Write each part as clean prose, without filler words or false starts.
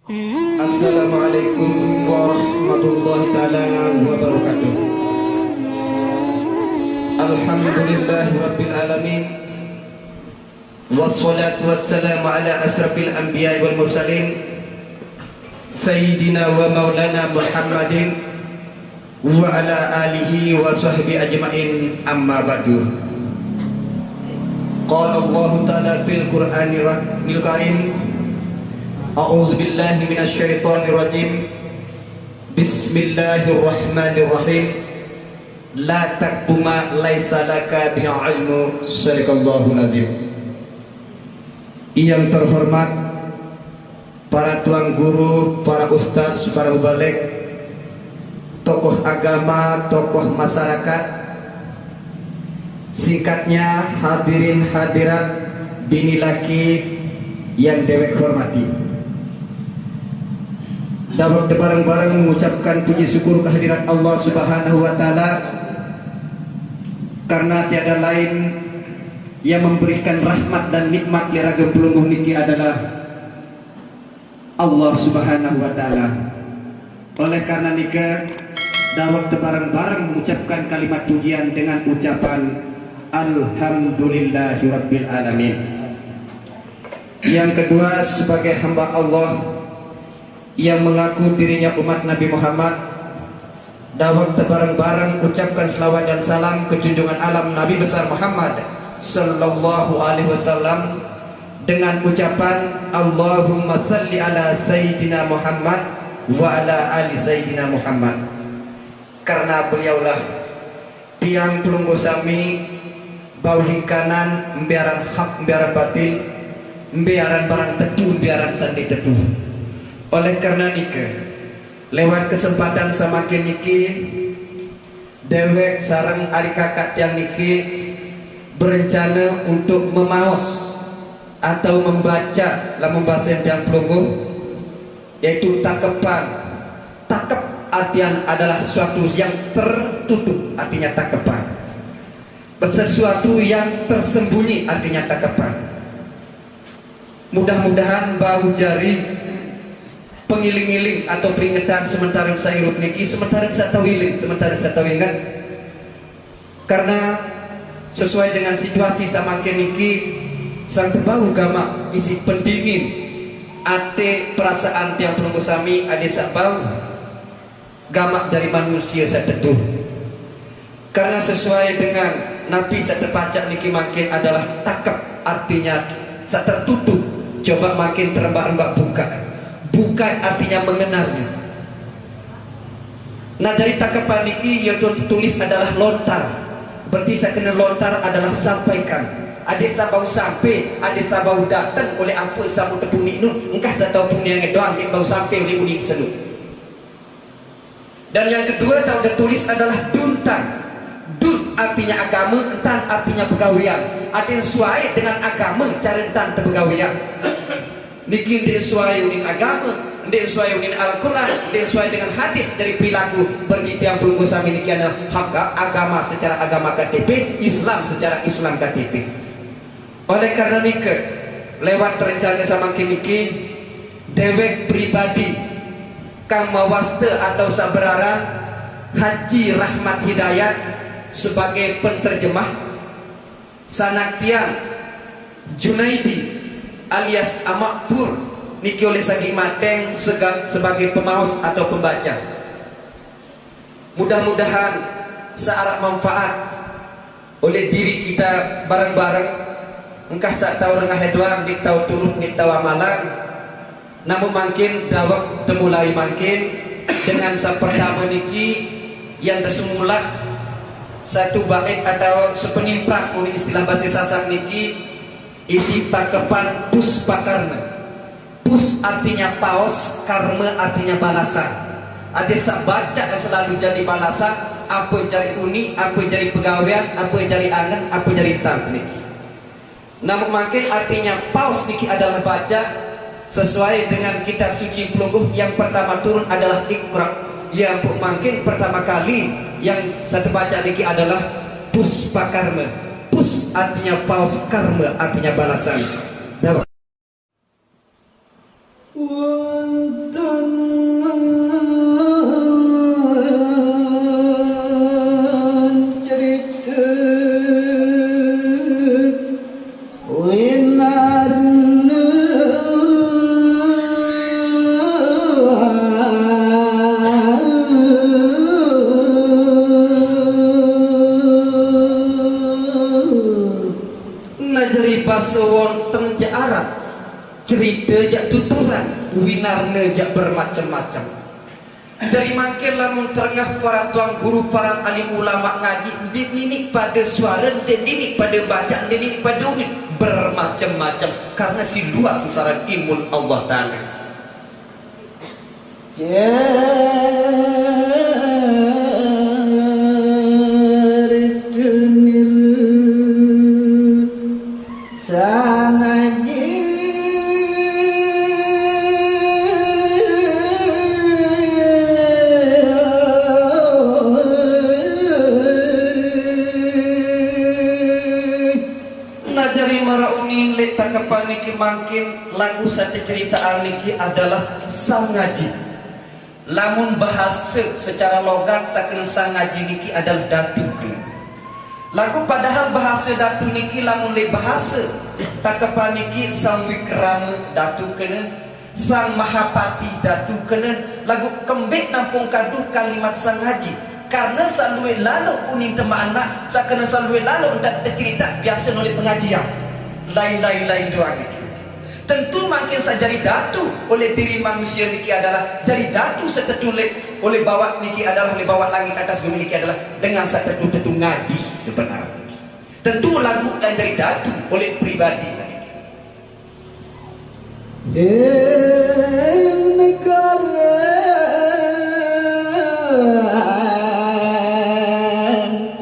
Assalamualaikum warahmatullahi taala wabarakatuh. Alhamdulillahi rabbil alamin. Wassalatu wassalamu ala asrafil anbiya'i wal mursalin Sayyidina wa maulana Muhammadin wa ala alihi wa sahbihi ajma'in, amma ba'du. Qala Allah ta'ala fil Qur'anil Karim, A'udzu billahi minasy syaithanir rajim. Bismillahirrahmanirrahim. La taqfu ma laisa laka bihi ilmu. Shadaqallahul azim. Yang terhormat para tuan guru, para ustaz, para mubalik, tokoh agama, tokoh masyarakat, singkatnya hadirin hadirat bini laki yang dewek hormati. Dapat bareng-bareng mengucapkan puji syukur kehadirat Allah Subhanahu wa taala, karena tiada lain yang memberikan rahmat dan nikmat liragam pelungguh niki adalah Allah Subhanahu wa taala. Oleh karena nika dapat bareng-bareng mengucapkan kalimat pujian dengan ucapan Alhamdulillahirabbil alamin. Yang kedua, sebagai hamba Allah yang mengaku dirinya umat Nabi Muhammad, dapat bareng-bareng ucapkan selawat dan salam ke junjungan alam Nabi besar Muhammad sallallahu alaihi wasallam dengan ucapan Allahumma salli ala Sayyidina Muhammad wa ala ali Sayyidina Muhammad. Karena beliaulah tiang pelunggu sami bauhi kanan, membiaran hak, membiaran batil, membiaran barang teduh, membiaran sandi teduh. Oleh karena nika, lewat kesempatan semakin niki, dewek sareng ari kakak yang niki berencana untuk memaos atau membaca lamun bahasa yang pelungguh, yaitu takepan. Takep artian adalah sesuatu yang tertutup, artinya takepan. Sesuatu yang tersembunyi, artinya takepan. Mudah-mudahan bau jari pengiling-iling atau peringatan sementara saya hidup niki, sementara saya tawiling, sementara saya tawingan, karena sesuai dengan situasi sama niki sang terbau gama isi pendingin ate perasaan tiang penunggu sami ade sabau gama dari manusia saya teduh. Karena sesuai dengan Nabi saya terpacak niki makin adalah takap, artinya saya tertutup, coba makin terembak-rembak buka. Bukan artinya mengenalnya. Nah, dari takapan niki yang tulis adalah lontar. Berarti saya kena lontar adalah sampaikan. Ada sabau sampai, ada sabau datang oleh apa sabau tepuni nun. Engkau saya tahu punya yang doang dia bau sampai oleh unik selu. Dan yang kedua tahu dia tulis adalah duntan. Dun artinya agama, entan artinya pegawian. Ada yang sesuai dengan agama, cara entan terpegawian. Niki dia sesuai dengan agama, dia sesuai dengan Al-Quran, dia sesuai dengan hadis dari perilaku bergiti yang pelunggu sami niki adalah hak agama secara agama KTP, Islam secara Islam KTP. Oleh karena niki lewat rencana sama niki dewek pribadi kang mawaste atau sabarara Haji Rahmat Hidayat sebagai penterjemah, Sanaktian Junaidi alias Amakpur niki oleh sagi mateng sebagai pemaus atau pembaca. Mudah-mudahan searah manfaat oleh diri kita bareng-bareng. Engkau tak tahu rengah doang, dik tahu turut, dik tahu amalan. Namun makin dawak temulai makin dengan pertama niki yang semula satu bait atau sepenimprak oleh istilah bahasa Sasak niki isi takepan puspakarna. Pus artinya paus, karma artinya balasan. Ada sak baca selalu jadi balasan. Apa cari uni, apa cari pegawaian, apa cari angan, apa cari tam niki. Namun makin artinya paus niki adalah baca sesuai dengan kitab suci pelungguh. Yang pertama turun adalah Iqra. Yang makin pertama kali yang satu baca niki adalah puspakarma. Pus artinya paus, karma artinya balasan. Dapat. winarna jak bermacam-macam. Dari makin lamun terengah para tuang guru, para alim ulama ngaji, dididik pada suara, dididik pada baca, dididik pada unik, bermacam-macam karena si luas sasaran ilmu Allah Ta'ala. Niki makin lagu satu ceritaan niki adalah sang ngaji. Lamun bahasa secara logat saken sang ngaji niki adalah datu kena. Lagu padahal bahasa datu niki lamun le bahasa takapan niki sang wikrama datu kena, sang mahapati datu kena. Lagu kembek nampung kadu kalimat sang ngaji. Karena salwe lalu kuning tema anak sakena salwe lalu untuk cerita biasa oleh pengajian. Lain-lain doang niki. Tentu makin sajari datu oleh diri manusia niki adalah dari datu setetulek oleh bawa niki adalah oleh bawa langit atas bumi niki adalah dengan setetu-tetu ngaji sebenarnya. Tentu lagu dari datu oleh pribadi niki. Negara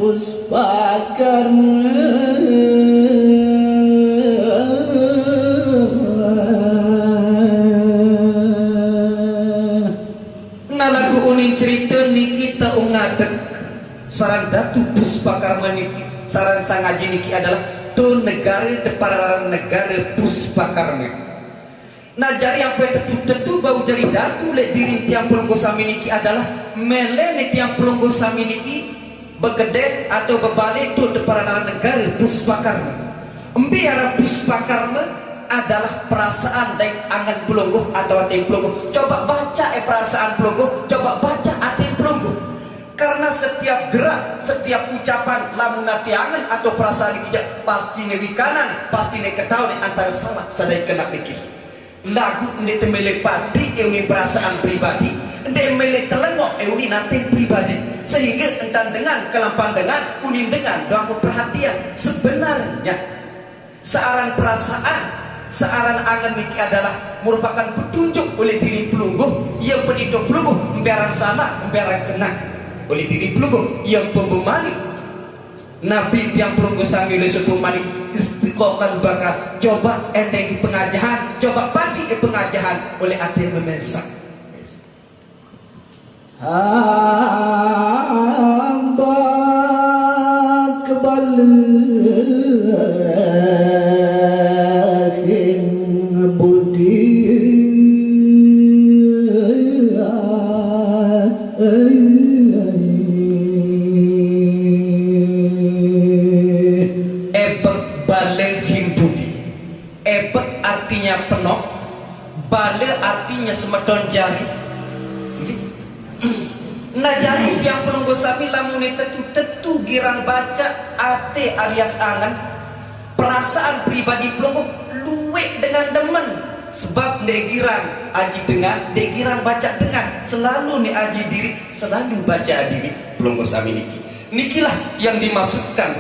puspakarna saran datu Puspakarma niki, saran sang ngaji niki adalah tu negara deparan negara Puspakarma. Nah jari apa itu tentu bau jari datu lek diri tiang pelunggu sami niki adalah melene tiang pelunggu sami niki begede atau berbalik tu deparan negara Puspakarma. Embiara Puspakarma adalah perasaan dari angan pelunggu atau hati pelunggu. Coba baca perasaan pelunggu, coba baca hati pelunggu. Karena setiap gerak, setiap ucapan lamun hati angan atau perasaan dikijak pasti newi kanan, pasti ne ketahui antara sama sadai kena mikir. Lagu ini temele padi euni perasaan pribadi, temele telengok euni nanti pribadi. Sehingga entan dengan kelampan dengan unin dengan doang perhatian. Sebenarnya searan perasaan, searan angan niki adalah merupakan petunjuk oleh diri pelungguh yang penidok pelungguh membiarang sama, membiarang kena oleh diri pelungguh yang pembemani Nabi yang pelungguh sambil sepemani istiqokan bakal coba endeng pengajahan, coba pagi pengajahan oleh hati memesak hamba kebalik budi penok, bale artinya semedon jari. Nah jari yang pelunggu sami lamun tetu girang baca ate alias angan perasaan pribadi pelunggu luwe dengan demen sebab de girang aji dengan de girang baca dengan selalu ni aji diri selalu baca diri pelunggu sami nikilah yang dimaksudkan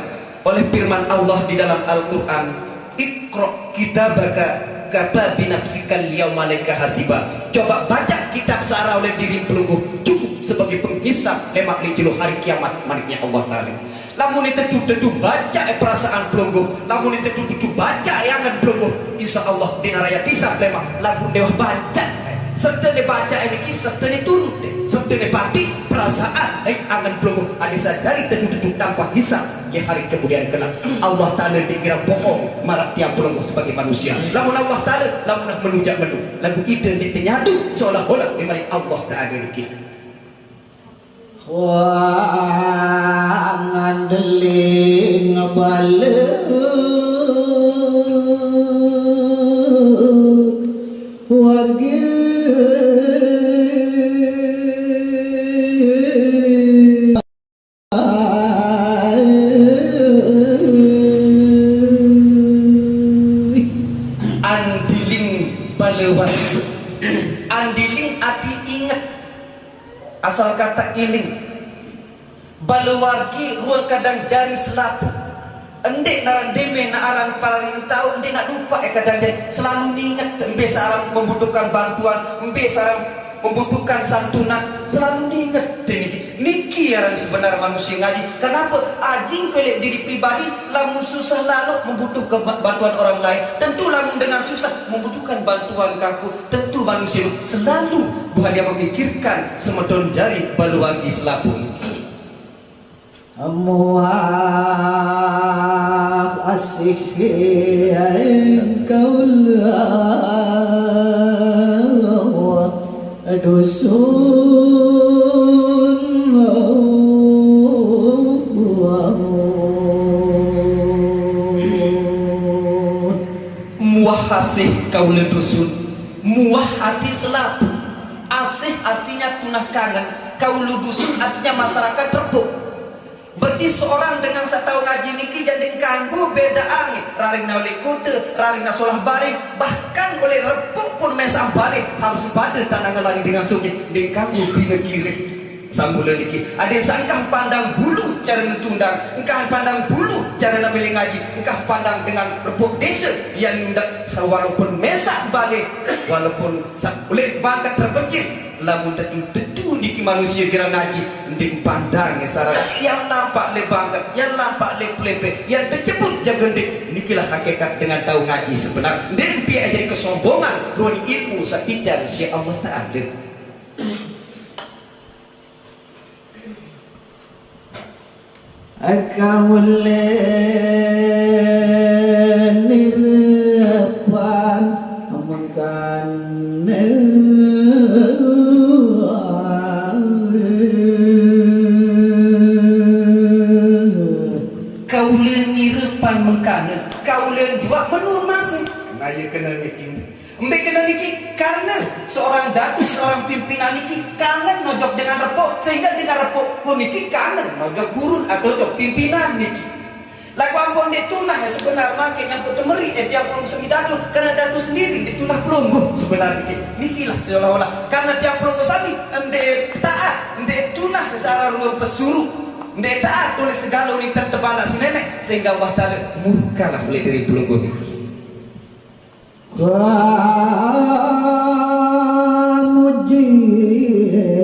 oleh firman Allah di dalam Al-Quran, Iqra kitabaka kata binafsikal yauma alaika hasiba. Coba baca kitab searah oleh diri pelungguh cukup sebagai penghisap lemak di juluh hari kiamat maniknya Allah Ta'ala. Lamun itu tuh baca perasaan pelungguh, lamun itu tuh baca yangan pelungguh, insya Allah di naraya hisap lemak lagu dewa baca serta dibaca ini serta diturut serta dipati perasaan angan pelungguh ada sadari tentu tanpa hisap ya hari kemudian kelak Allah Ta'ala dikira bohong marah tiap pelungguh sebagai manusia. Lamun Allah Ta'ala lamun menujak menu lagu ide dinyatu seolah-olah di mari Allah Ta'ala dikira ngandeling balik wagi andiling balewan andiling ati ingat asal kata iling baluwargi ruang kadang jari selatu endek naran deme na aran pararing tahu endek nak lupa kadang jari selalu ingat embe sarang membutuhkan bantuan embe sarang membutuhkan santunan selalu diingat niki yang sebenarnya manusia ngaji. Kenapa ajing kelip diri pribadi lamun susah lalu membutuhkan bantuan orang lain, tentu lamun dengan susah membutuhkan bantuan kaku, tentu manusia selalu bukan dia memikirkan semedon jari baluangi selapu niki amuah asih kaulah dusun muah asih kaula dusun muah hati selapu asih artinya tunah kangen kaula dusun artinya masyarakat repuk. Berarti seorang dengan setahun ngaji niki jadi kanggu beda angin raring na oleh kude raring na solah baring bahkan oleh repuk pun mesam balik harus pada tanah ngelangi dengan sunyi di kanggu bina kiri sambulan niki ada sangkah pandang bulu cara netundang engkah pandang bulu cara namili ngaji engkah pandang dengan repuk desa yang nundak walaupun mesak balik walaupun oleh bangkat terpencil lamun tetu niki manusia kira ngaji nding pandang sarang yang nampak le bangkat yang nampak le plepe yang terjebut jagendik nikilah hakikat dengan tahu ngaji sebenar nding biar jadi kesombongan ruang ilmu sakijan si Allah Ta'ala. Akaulen nirpan amangkan kaulen nirpan mengkana kaulen jua menur masih nah ya kena niki embe kena niki karena seorang datu seorang pimpinan niki kangen nojok dengan repok sehingga dengan repok pun niki kangen nojok gurun atau nojok pimpinan niki laku ampun ditunah ya sebenarnya makin yang kutemeri tiap pelung semi datu karena datu sendiri ditunah pelunggu sebenarnya niki lah seolah-olah karena tiap pelung kesami ende taat ende tunah secara ruang pesuruh ende taat tulis segala ini tertebala si nenek sehingga Allah Ta'ala murkalah oleh dari pelunggu niki mujihin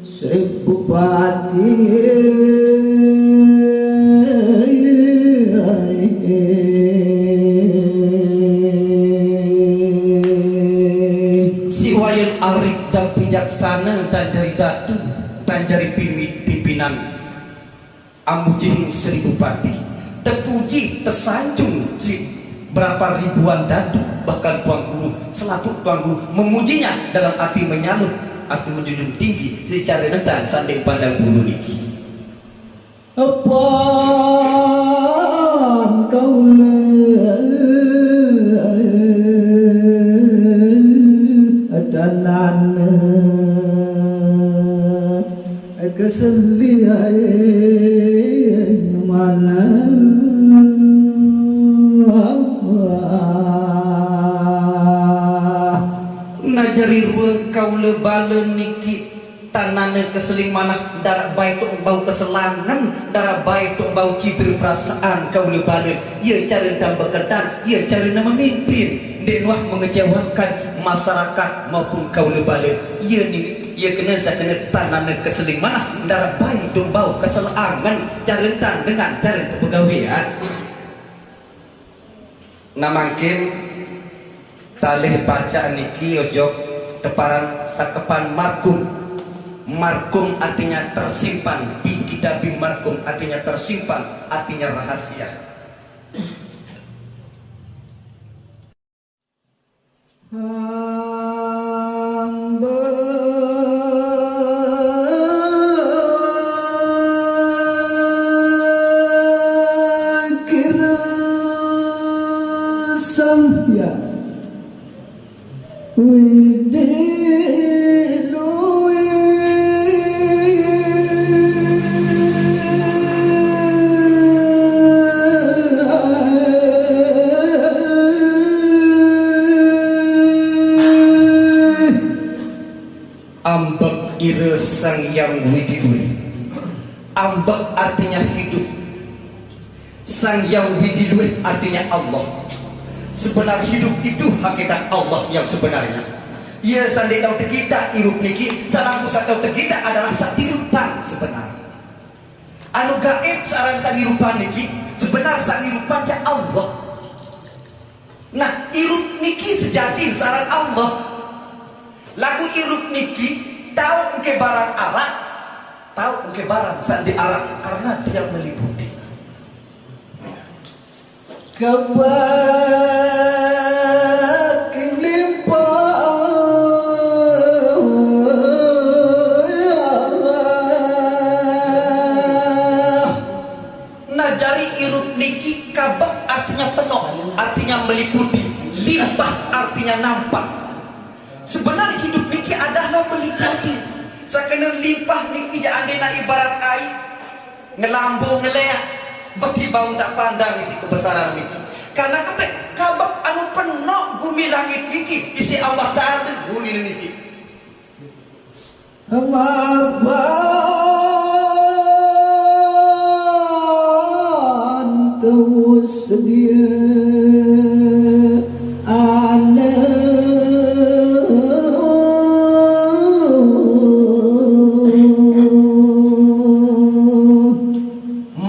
seribu pati si wayang arif dan bijaksana dan jari datu dan jari pimpinan amujihin seribu pati terpuji tersanjung si berapa ribuan datu bahkan tuan guru selaku tuan guru memujinya dalam arti menyalut arti menjunjung tinggi secara rendah sanding pandang bulu niki apaan kaulah adanan keselian mana najari ruang kaula balen niki tanane keseling manah darah baik tu bau keselangan darah baik tu bau cibir perasaan kaula balen ia cara dan bekedan ia cara nama memimpin denuah mengecewakan masyarakat maupun kaula balen ia ni ia kena sakena tanane keseling manah darah baik tu bau keselangan cara dengan cara kepegawaian namangkin talih baca niki ojok deparan takepan markum markum artinya tersimpan bi kidabi markum artinya tersimpan artinya rahasia hamba kira samya Ambek ira sang yang wididuri. Ambek artinya hidup, sang yang wididuri artinya Allah. Sebenar hidup itu hakikat Allah yang sebenarnya. Ya sandi tahu kita irup niki, salah pusat tahu kita adalah satirupan sebenar. Anu gaib saran sangirupan niki, sebenar sangirupannya Allah. Nah, irup niki sejati saran Allah. Lagu irup niki tahu ke barang arak, tahu ke barang sandi arak karena dia meliputi. Artinya meliputi, limpah artinya nampak. Sebenarnya hidup niki adalah meliputi. Sakena limpah niki ja andena ibarat air ngelambung ngeleak, beti bau tak pandang isi kebesaran niki. Karena kabak anu penuh bumi langit niki isi Allah Taala guni niki. Amaban terus sedia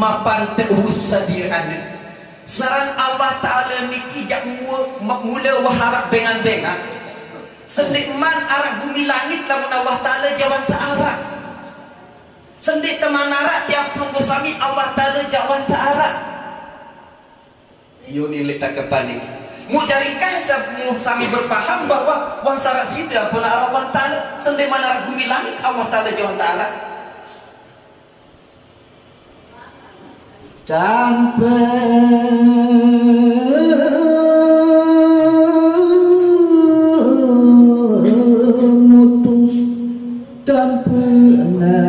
mapan terus sadiana saran Allah Ta'ala niki jak mula waharap bengan-bengan sendikman arah bumi langit lamun Allah Ta'ala jawan ta'arah sendik teman arah tiap pelunggu sami Allah Ta'ala jawan ta'arah yuni letak kepanik mu jarikah sami berpaham bahwa wang sarak sida pun arah Allah Ta'ala sendik man arah bumi langit Allah Ta'ala jawan ta'arah tanpa mutus tanpa nambah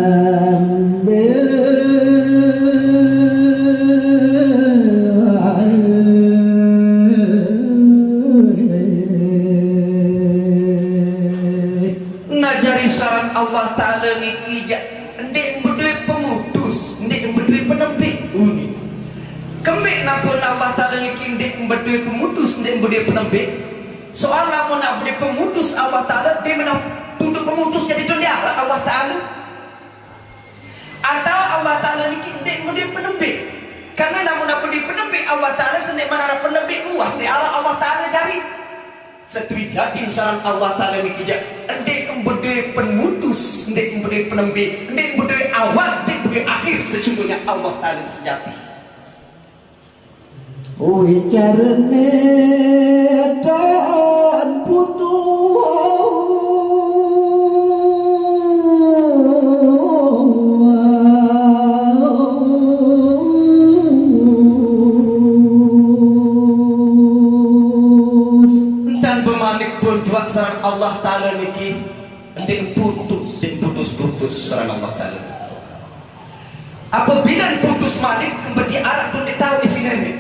ngajari saran Allah Ta'ala niki ndek berdua pemutus ndek berdua penempik kembik napun Allah Ta'ala niki ndek berdua pemutus ndek berdua penempik soal napun nak berdua pemutus Allah Ta'ala dia menang tunduk pemutus jadi dunia Allah Ta'ala atau Allah Ta'ala niki ndek berdua penempik karena namun nak berdua penempik Allah Ta'ala sendek mana penempik luah di arah Allah Ta'ala jari setui jadi saran Allah Ta'ala niki ndek berdua pemutus ndek berdua penempik ndek berdua awal ndek berdua akhir sesungguhnya Allah Ta'ala sejati. Wicarane dan putus dan bermanik pun dua saran Allah Ta'ala niki ndek putus saran Allah Ta'ala. Apabila putus manik kembali arah pun ditahu di sini nih.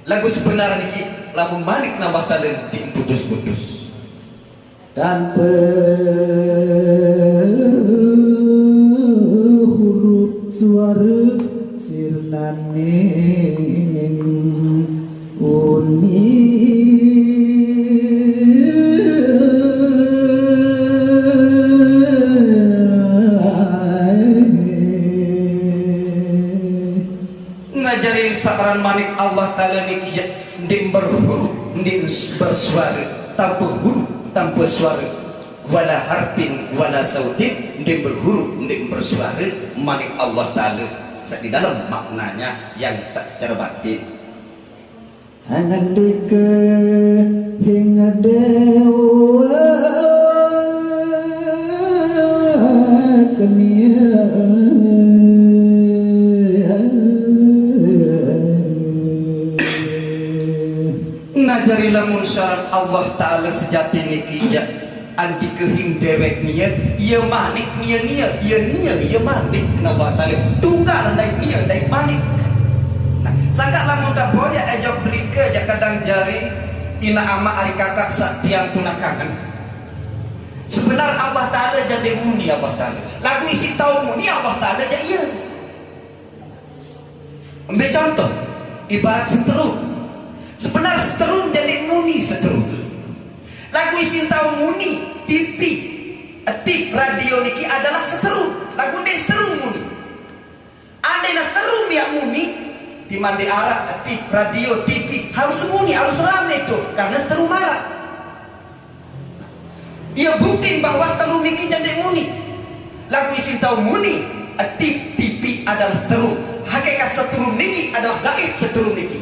Lagu sebenarnya niki lagu malik nambah talen putus-putus tanpa huruf suara sirnane uni ngajarin sakaran manik Allah Ta'ala niki ndek berhuruf ndek bersuara tanpa huruf tanpa suara wala harfin wala sautin ndek berhuruf ndek bersuara manik Allah Ta'ala di dalam maknanya yang secara batin angan deke hingga dewa kenia ngajari lamun syarat Allah Ta'ala sejati niki andi kehing dewek nia ia manik nia ia manik Allah Ta'ala tunggal naik nia naik manik nah sangat lamun tak boleh ejok berika jak kadang jari ina ama ari kakak sak tiang tunakangan Sebenar Allah Ta'ala jadi muni Allah Ta'ala. Lagu isi tahu muni Allah Ta'ala jadi iya. Ambil contoh, ibarat seteru. Sebenar seteru jadi muni seteru. Lagu isi tahu muni, TV, tip radio niki adalah seteru. Lagu ini seteru muni. Andai nak seteru biar muni, di mandi arak, tip, radio, TV harus muni, harus ramai itu karena seteru marah. Ia bukti bahwa seteru niki jadi muni. Lagu isi tahu muni, tip, TV adalah seteru. Hakikat seteru niki adalah gaib seteru niki.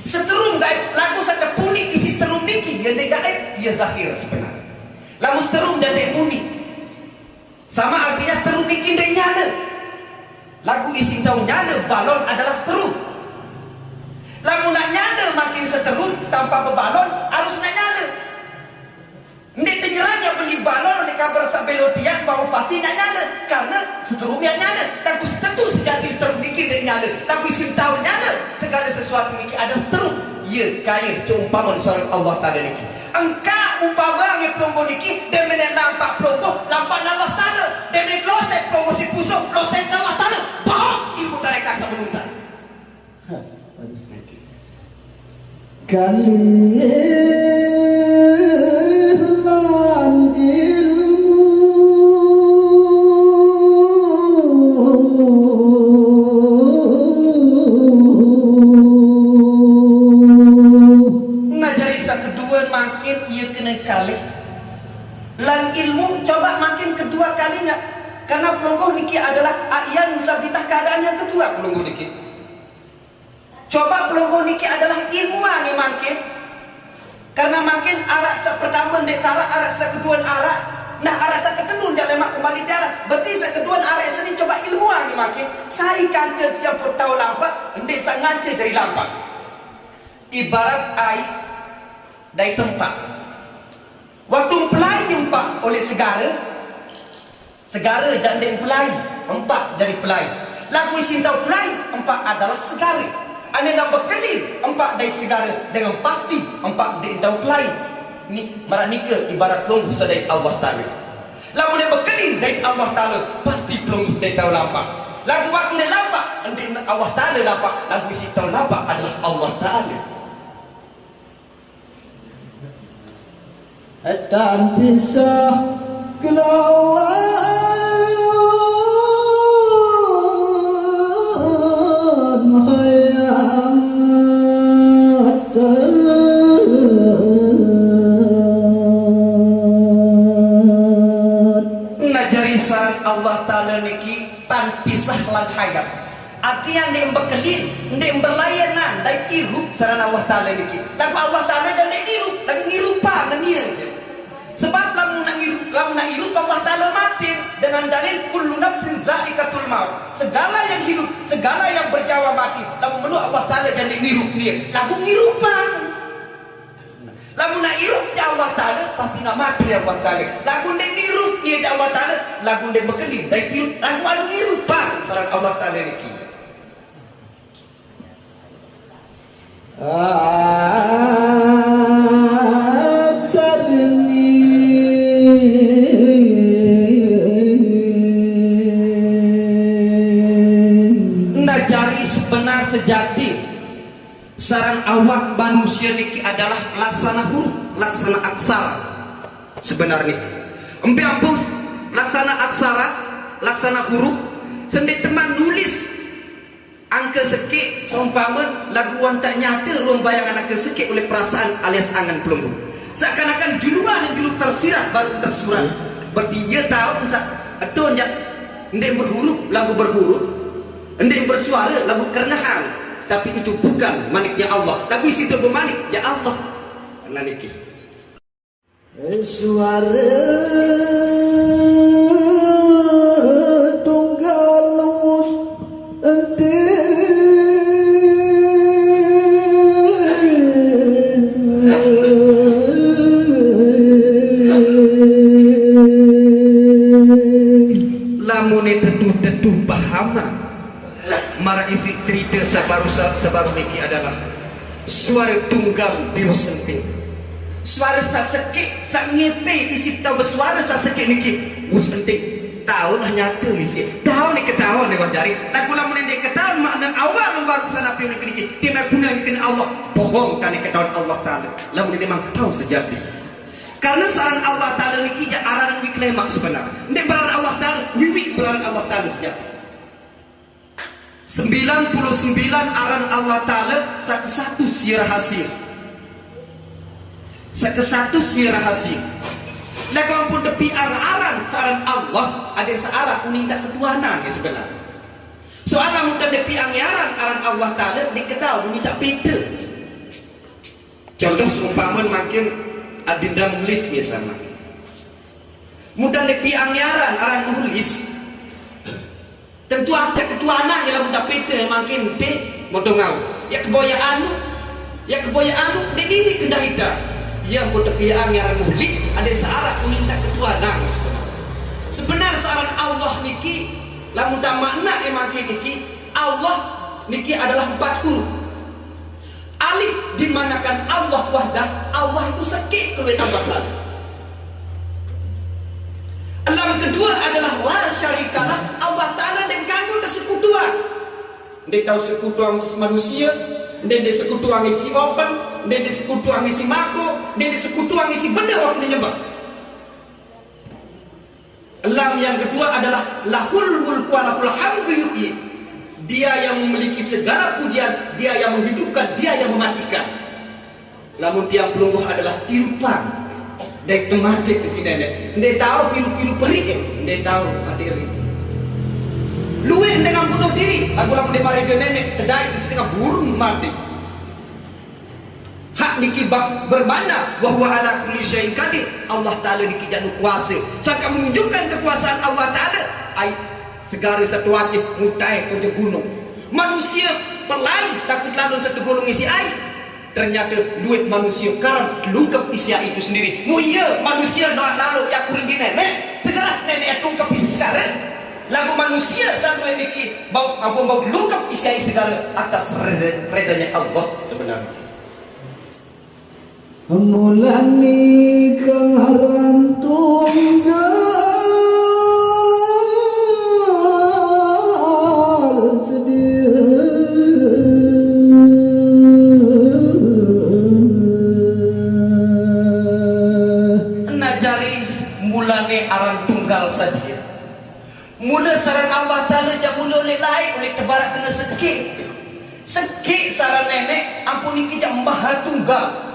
Seteru gaib, lagu saja puni isi seteru niki jadi gaib, ia zahir sebenarnya. Lagu seteru jadi muni. Sama artinya seteru niki dia nyala. Lagu isi tahu nyala balon adalah seteru. Lagu nak nyala makin seteru tanpa berbalon harus nak nyala. Ndek tenyerangnya beli balon oleh kabar sabelo tiang baru pasti nak nyala karena seterumnya nyala. Lagu tentu sejati seteru niki ndek nyala. Lagu isi tahu nyala segala sesuatu niki ada seteru. Ia kaya seumpama disarang Allah Ta'ala niki. Engkau umpama ngi pelongo niki dia menek lampak pelongo lampak Allah Ta'ala. Dia menek kloset pelongo si pusuk kloset Allah Ta'ala. Bohong ilmu tarekat sebelum tak. Bagus lagi. Kalilan ilmu ngajari sa kedua makin ia kena kali. Lan ilmu coba makin kedua kalinya karena pelonggoh niki adalah ayat musabitah keadaan yang kedua pelonggoh niki. Coba pelonggoh niki adalah ilmu yang makin karena makin arak sa pertama dek tarak arak sa kedua arak nah arak sa ketenun dia lemak kembali darah berarti sa kedua arak sini coba ilmu yang makin saya kancet siap tahu lampak ndek sa ngancet dari lampak ibarat air dari tempat waktu pelai empat oleh segara dan ndek pelai empat dari pelai lagu isi tahu pelai empat adalah segara. Anda nak berkelin empat dari segara dengan pasti empat dari daun pelai ni marah nikah ibarat pelunggu sedai Allah Ta'ala. Lagu dia berkelin dari Allah Ta'ala pasti pelunggu dari daun lampak. Lagu waktu dia lampak nanti Allah Ta'ala lampak. Lagu isi daun lampak adalah Allah Ta'ala. dan pisah kelawan hayat ngajari saran Allah Ta'ala niki tan pisah lan hayat artinya ndek bekelin ndek berlayanan dan irup saran Allah Ta'ala niki lagu Allah Ta'ala dan ndek irup lagi ngirupa ngieu sebab lamun nak irup Allah Ta'ala mati dengan dalil kullu nafsin za'iqatul maut segala yang hidup segala yang berjawa mati lamun menurut Allah Ta'ala dan ndek ngirup dia lagu ngirupa lagu nak irup ya Allah Ta'ala pasti nak mati ya Allah Ta'ala lagu ndek irup dia ya Allah Ta'ala lagu ndek bekelin dan irup lagu anu ngirupa saran Allah Ta'ala niki ngajari sebenar sejati saran awak manusia niki adalah laksana huruf laksana aksara sebenarnya empi ampun laksana aksara laksana huruf sendiri teman nulis angka sekik seumpama laguan tak nyata ruang bayangan angka sekik oleh perasaan alias angan pelunggu seakan-akan juluan yang julu tersirat baru tersurat berarti dia tahu adon yang ndek berhuruf lagu berhuruf ndek bersuara lagu kerengahan tapi itu bukan maniknya Allah lagu isi itu bermanik ya Allah karena niki suara tunggalus ente lamun tetu paham marah isi cerita sebaru niki adalah suara tunggal bios ente Suara sa sekit, sa ngepe isi tahu bersuara sa sekit niki. Us penting. Tahu lah nyata misi. Tahu ni ketahuan ni kau cari. Nak kula menendek ketahuan makna awal baru kesana pion ni niki. Dia nak guna kena Allah. Bohong tani ketahuan Allah Taala. Lalu dia memang tahu sejati. Karena saran Allah Taala niki je arahan wi klemak sebenar. Ndek beraran Allah Taala, wiwi beraran Allah Taala sejati. 99 aran Allah Taala satu sirah hasil. Satu sirah hasil. Lagu pun tepi aran saran Allah ada searah unindak ketuhanan ke sebenar. Soalan muka tepi aran Allah Taala diketahui unindak beda. Contoh seumpama makin adinda menulis misalnya. Mudah tepi aran menulis. Tentu ada ketuhanan yang mudah beda makin te modongau. Ya keboyaan dia ini kendah kita. Yang pun tepi yang muhlis ada searah unindak ketuhanan sebenarnya searah Allah niki lamun tak makna emaki niki Allah niki adalah 4 huruf. Alif dimanakan Allah wahdah, Allah itu sekik keluar Allah Taala. Alam kedua adalah la syarikalah, Allah Taala dan kamu tersekutuan. Dia tahu sekutuan manusia, dia sekutuan isi open, dia disekutuan isi mako, dia disekutuan isi benda waktu menyembah. Lam yang kedua adalah lahul mulku wa lahul hamdu yuhyi. Dia yang memiliki segala pujian, dia yang menghidupkan, dia yang mematikan. Lamun tiap pelungguh adalah tirupan. Dek tematik di sini dek. Dia tahu piru-piru perih, dia tahu hadir. Luwih dengan bunuh diri, lagu-lagu dia mari nenek kedai di setengah burung mati. Hak niki bermana bahwa ala kulli syai'in qadir. Allah Taala niki janu kuasa. Sangka menunjukkan kekuasaan Allah Taala. Ai segara satu wajib mutai ke gunung. Manusia pelai takut lalu satu gunung isi air. Ternyata duit manusia karam lungkap isi air itu sendiri. Mu iya manusia nak lalu ya kurang di nenek. Segera nenek lungkap isi sekarang. Lagu manusia satu yang niki bau lungkap isi air segala atas redanya Allah sebenarnya. Mulani kang haran tunggal sedia najari mulane aran tunggal sedia. Mula saran Allah Taala jak mula oleh lain oleh tebarak kena sekik saran nenek ampun iki jak maha tunggal.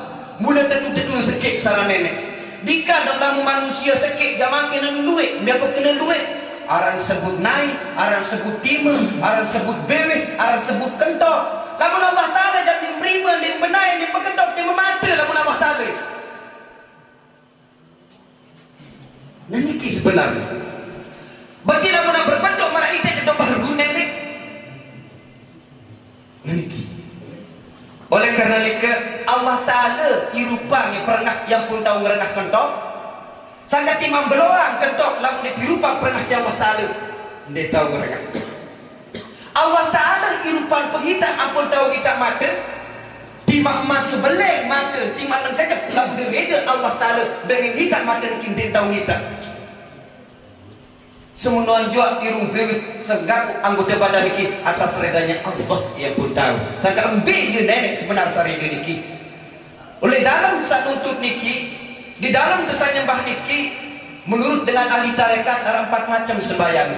Mula tentu sekik saran nenek. Dika dalam manusia sekik zaman kena duit, berapa kena duit? Aran sebut naik, aran sebut timah, aran sebut beweh, aran sebut kentok. Lamun Allah Taala jadi beriman, dia benai, dia berkentok, dia memata lamun Allah Taala. Nah niki sebenarnya. Bagi lamun berbentuk marah itu jadi baru nenek. Nah niki. Oleh karena itu Allah Ta'ala irupang yang perengah yang pun tahu ngerengah kentok. Sangka timang beloang kentok lamun dia dirupang perengah Allah Ta'ala. Dia tahu ngerengah. Allah Ta'ala irupang pengitan ampun tahu kita mata. Timang emas beleng mata. Timang nengkajak lamun dia reda Allah Ta'ala. Dengan kita mata dia tahu kita. Semua jual irung bebek segaku anggota badan niki atas redanya Allah yang pun tahu. Sangka ambil ye nenek sebenar sari niki. Oleh dalam satu tuntut niki, di dalam desa nyembah niki, menurut dengan ahli tarekat ada 4 macam sembahyang.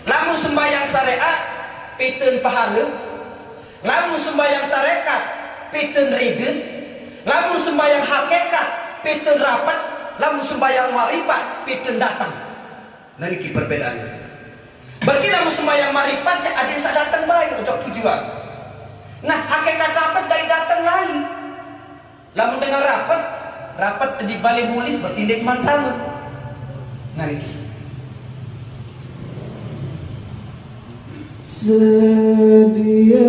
Lamun sembahyang syariat, peten pahala. Lamun sembahyang tarekat, peten reden. Lamun sembahyang hakikat, peten rapat. Lamun sembahyang marifat, peten datang. Nah ini perbedaan. Bagi lamun sembahyang marifat ada yang datang baik untuk tujuan. Nah hakikat rapat dari datang lain. Lamun dengan rapat di balik mulis bertindak mantama. Nah ini sedia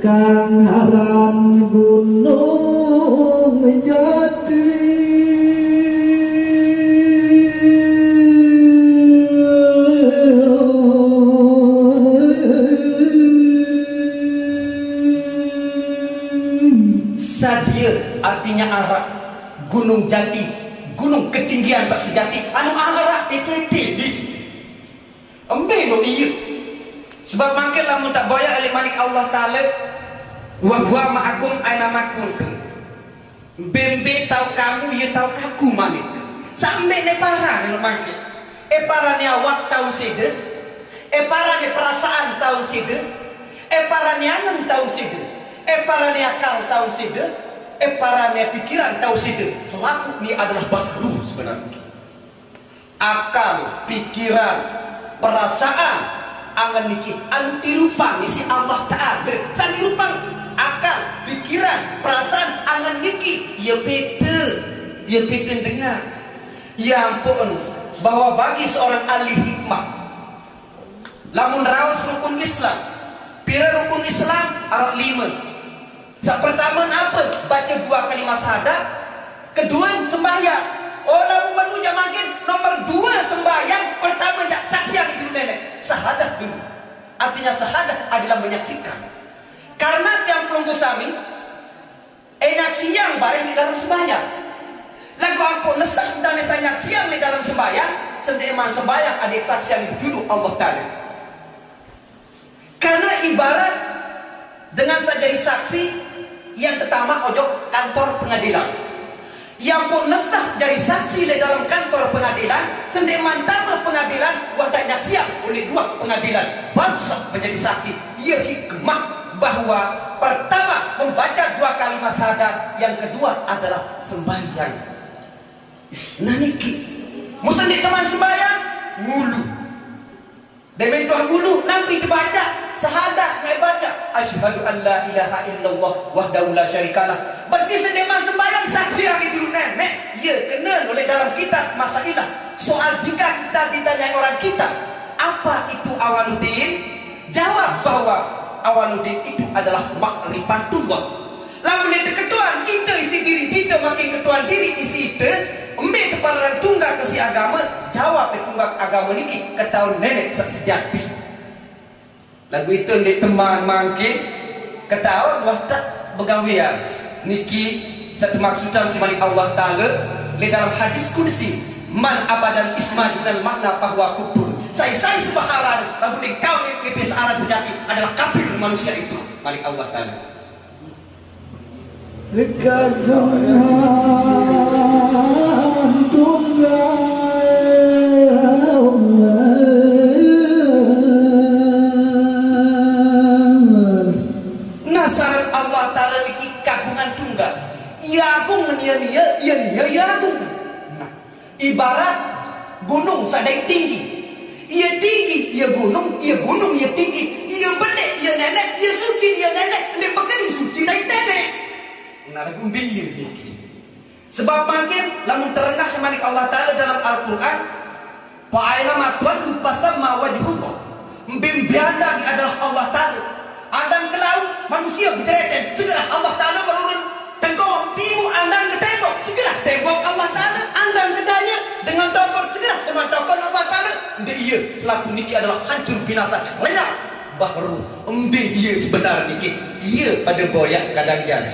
kang haran gunung jati artinya arak. Gunung jati, gunung ketinggian sak sejati. Anu arak itu tidis. Embe no iya. Sebab makin lamun tak boya oleh malik Allah Ta'ala. Wa huwa ma'akum aina ma kuntum. Bembe tahu kamu ya tahu kaku malik. Sampai ne parah ne makin. Para ni awak tahun sida. Para ni perasaan tahun sida. Para ni anam tahun sida. Para ni akal tahun sida. Para ni pikiran tahun sida. Selaku ni adalah baru sebenarnya. Akal, pikiran, perasaan, angan niki anu tirupang isi Allah Ta'ala. Sang tirupang akal, pikiran, perasaan, angan niki ya beda. Ya beda dengar. Ya ampun, bahwa bagi seorang ahli hikmah, lamun rawas rukun Islam, pira rukun Islam ada 5. Yang pertama apa? Baca 2 kalimat syahadat. Kedua sembahyang. Oh lamun manusia makin nomor 2 sembahyang. Pertama saksian itu nenek syahadat dulu. Artinya syahadat adalah menyaksikan. Karena yang pelunggu sami nyaksian bareng di dalam sembahyang. Lagu ampun nesah dan nesanya siang di dalam sembahyang. Sendeman sembahyang adik saksian itu dulu Allah Ta'ala. Karena ibarat dengan sajari saksi yang pertama ojok kantor pengadilan. Yang pun nesah dari saksi di dalam kantor pengadilan. Sendeman tamu pengadilan wadah nyaksian oleh 2 pengadilan. Baru sah menjadi saksi. Ia hikmah bahwa pertama membaca 2 kalimat syahadat. Yang kedua adalah sembahyang. Nah niki musa di teman sembahyang ngulu demi tuah ngulu nampi dibaca syahadat ngai baca asyhadu an la ilaha illallah wahdahu la syarikalah. Berarti sedeman sembahyang saksi hari dulu nenek. Ya kena oleh dalam kitab Masailah. Soal jika kita ditanya orang kita apa itu awaluddin, jawab bahwa awaluddin itu adalah makrifatullah. Lamun itu ketuan itu isi diri kita makin ketuan diri isi itu Ambil kepala tunggal ke si agama. Jawab tunggal agama niki ketahuan nenek sejati. Lagu itu di teman mangkit ketahuan wah tak begawian niki satu maksudnya si malik Allah Ta'ala di dalam hadis kursi man abadan isma dunal makna bahwa kubur. Saya subhanallah lagu di kau di kebesaran sejati adalah kafir manusia itu malik Allah Ta'ala. Nasaran Allah Ta'ala niki kagungan tunggal. Ia agung ia agung. Nah, ibarat gunung sadai tinggi. Ia tinggi, ia gunung ia tinggi. Ia belik, ia nenek, ia suci, ia nenek. Dia begini suci naik nenek. Nah, lagu bilir niki. Sebab makin lamun terengah manik Allah Ta'ala dalam Al-Quran fa'aina ma tuaddu fasamma wajhullah. Mbimbianda adalah Allah Ta'ala. Andang ke laut manusia bercereten segera Allah Ta'ala berurun tengkong timur andang ke tembok segera tembok Allah Ta'ala andang ke daya dengan tokon segera dengan tokon Allah Ta'ala. Dia selaku niki adalah hancur binasa lenyap baru embe dia sebenar niki ia pada boyak kadang jalan.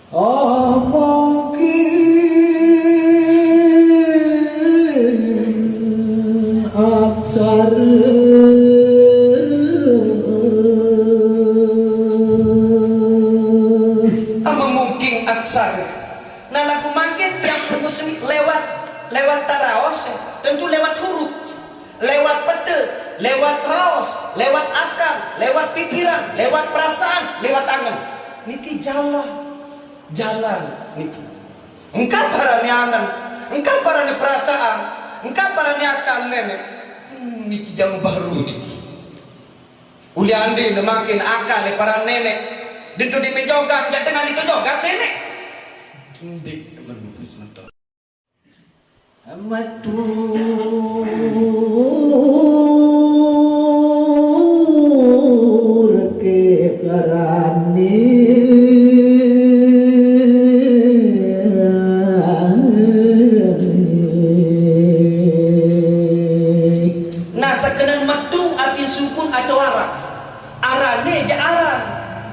Mungkin aksar mungkin aksar. Nah lagu makin yang muslim lewat taraos tentu lewat huruf, lewat pete, lewat raos, lewat akal, lewat pikiran, lewat perasaan, lewat angan. Niki jalan niki. Engkau parani angan, engkau parani perasaan, engkau parani akal nenek. Niki jauh baru niki. Uli andi makin akal para nenek. Dintu di mejogang jangan di mejogang nenek. Ndik menurut sentuh. Amatur ke karani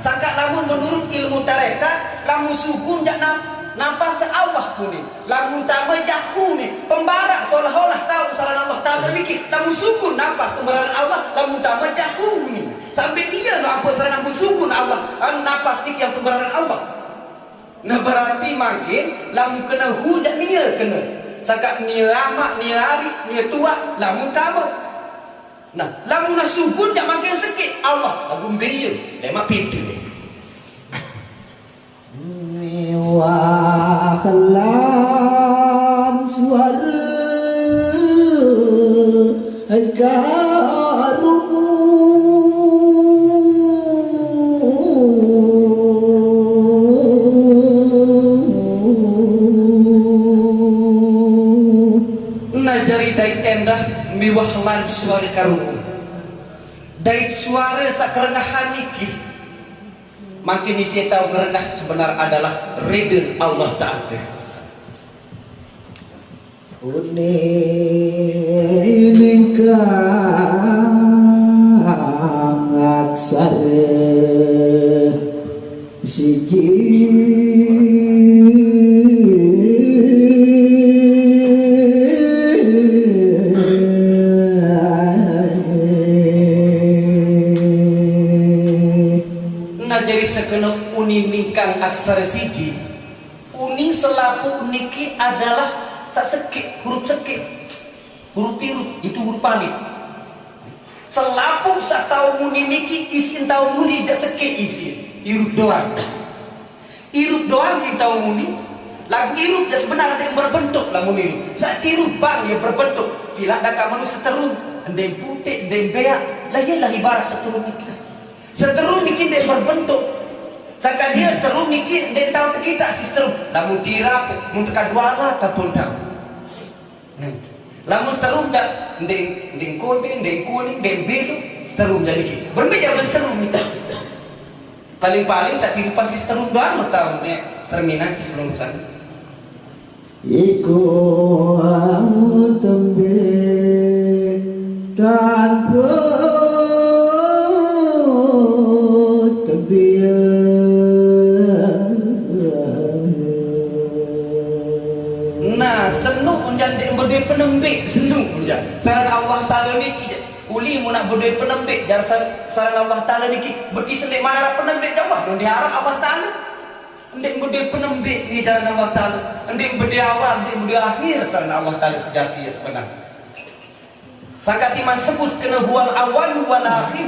Sangka lamun menurut ilmu tarekat, lamun sukun jak nafas ke Allah pun ni. Lamun tama jahu ni, pembarak seolah-olah tahu saran Allah Ta'ala mikir. Lamun sukun nafas pembarak Allah, lamun tama jahu ni. Sampai dia no apa saran lamun sukun Allah, nafas ni yang pembarak Allah. Nah berarti makin lamun kena hujat nia kena. Sangka nia amak, nia hari, nia tua, lamun tama. Nah, lamun nak sukun jak makin sikit Allah lagu beria lemak pintu ni. Mewahkan suara agarumu najari dait endah miwahlan suara karumu dait suara sakerengahan niki makin isi tahu merendah sebenar adalah ridha Allah Ta'ala. Uningkang aksara siji Najari sekenok uni ningkang aksara siji. Uni selapu niki adalah sak sekik, huruf sekik. Huruf itu huruf palit. Selapu sak tau muni niki isin tau muni jak sekik isi. Irup doang. Irup doang si tau muni. Lagu irup jak sebenarnya yang berbentuk lagu irup. Sak tirup bang yang berbentuk. Sila dakak manusia seterun. Endem putih, endem beak. Lahilah ibarat seterun niki. Seterun niki dia berbentuk. Sangka dia seterun niki dia tahu kita si seterun. Lamun dirap, mun tekan duala kapun tahu. Lamun seterun dak ndeng kuning, ndeng biru, seterun jadi niki. Berbeda dengan seterun niki. Paling-paling sak tirupan si seterun doang tahu nek serminan si lulusan. Iku tembe tanpa nah senuk unjang dek berdua penembik senuk unjang saran Allah Ta'ala niki uli mu nak berdua penembik jar saran Allah Ta'ala niki beki sendek mana penembik jawah don diharap Allah Ta'ala ndek berdua penembik ni jalan Allah Ta'ala ndek berdua awal ndek berdua akhir saran Allah Ta'ala sejati ya sebenar sangka timan sebut kena huwal awal wal akhir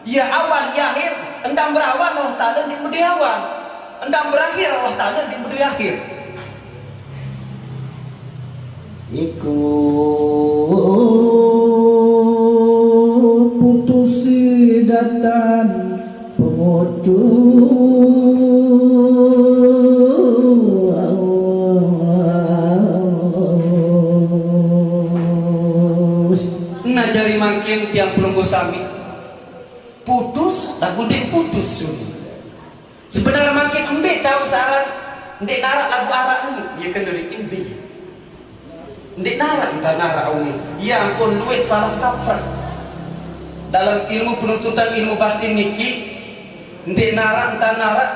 ya awal ya akhir endang berawal Allah Ta'ala ndek berdua awal endang berakhir Allah Ta'ala ndek berdua akhir. Iku putus datan pemutus najari makin tiang pelunggu sami putus lagu dek putus sun sebenarnya makin embek tahu saran ndek narak lagu arak dulu ya kan dari imbi ndek narak kita narak umi ya ampun luit salah kaprah dalam ilmu penuntutan ilmu batin niki ndek narak entah narak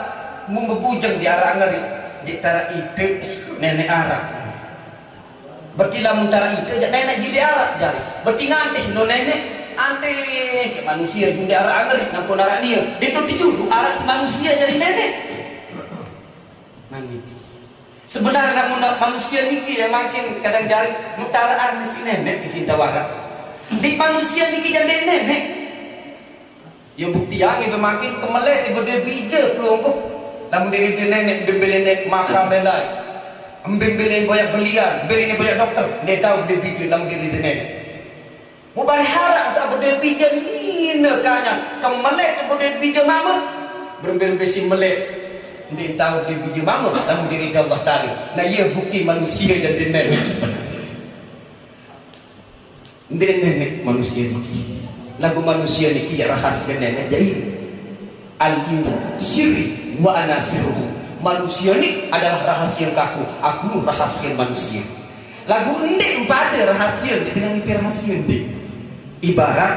mau ngebujeng di arak ngeri di tara ide nenek arak berkilah muntara ide nenek jadi arak jari bertingantih no nenek ante ke manusia jundi arak ngeri nampun arak dia itu dijulu arak si manusia jadi nenek nanti sebenarnya manusia niki ya makin kadang jari mutaraan di si nenek di sinta warak di manusia niki jadi nenek ya bukti yang itu makin kemelek di berdua bija pelungkup lamun diri di nenek bembeli nenek makam belai bembeli banyak belian beli banyak dokter dia tahu dia bija lamun diri di nenek mau berharap saat berdua bija ni nekanya kemelek di berdua bija mama bembeli si melek dia tahu dia biji mama dalam diri Allah Ta'ala. Nah ia bukti manusia jadi nenek dia nenek manusia niki lagu manusia niki ya rahasia nenek jadi al-insan sirri wa ana sirruhu manusia ni adalah rahasia kaku aku rahasia manusia lagu ndek pada rahasia dengan ipi rahasia ndek ibarat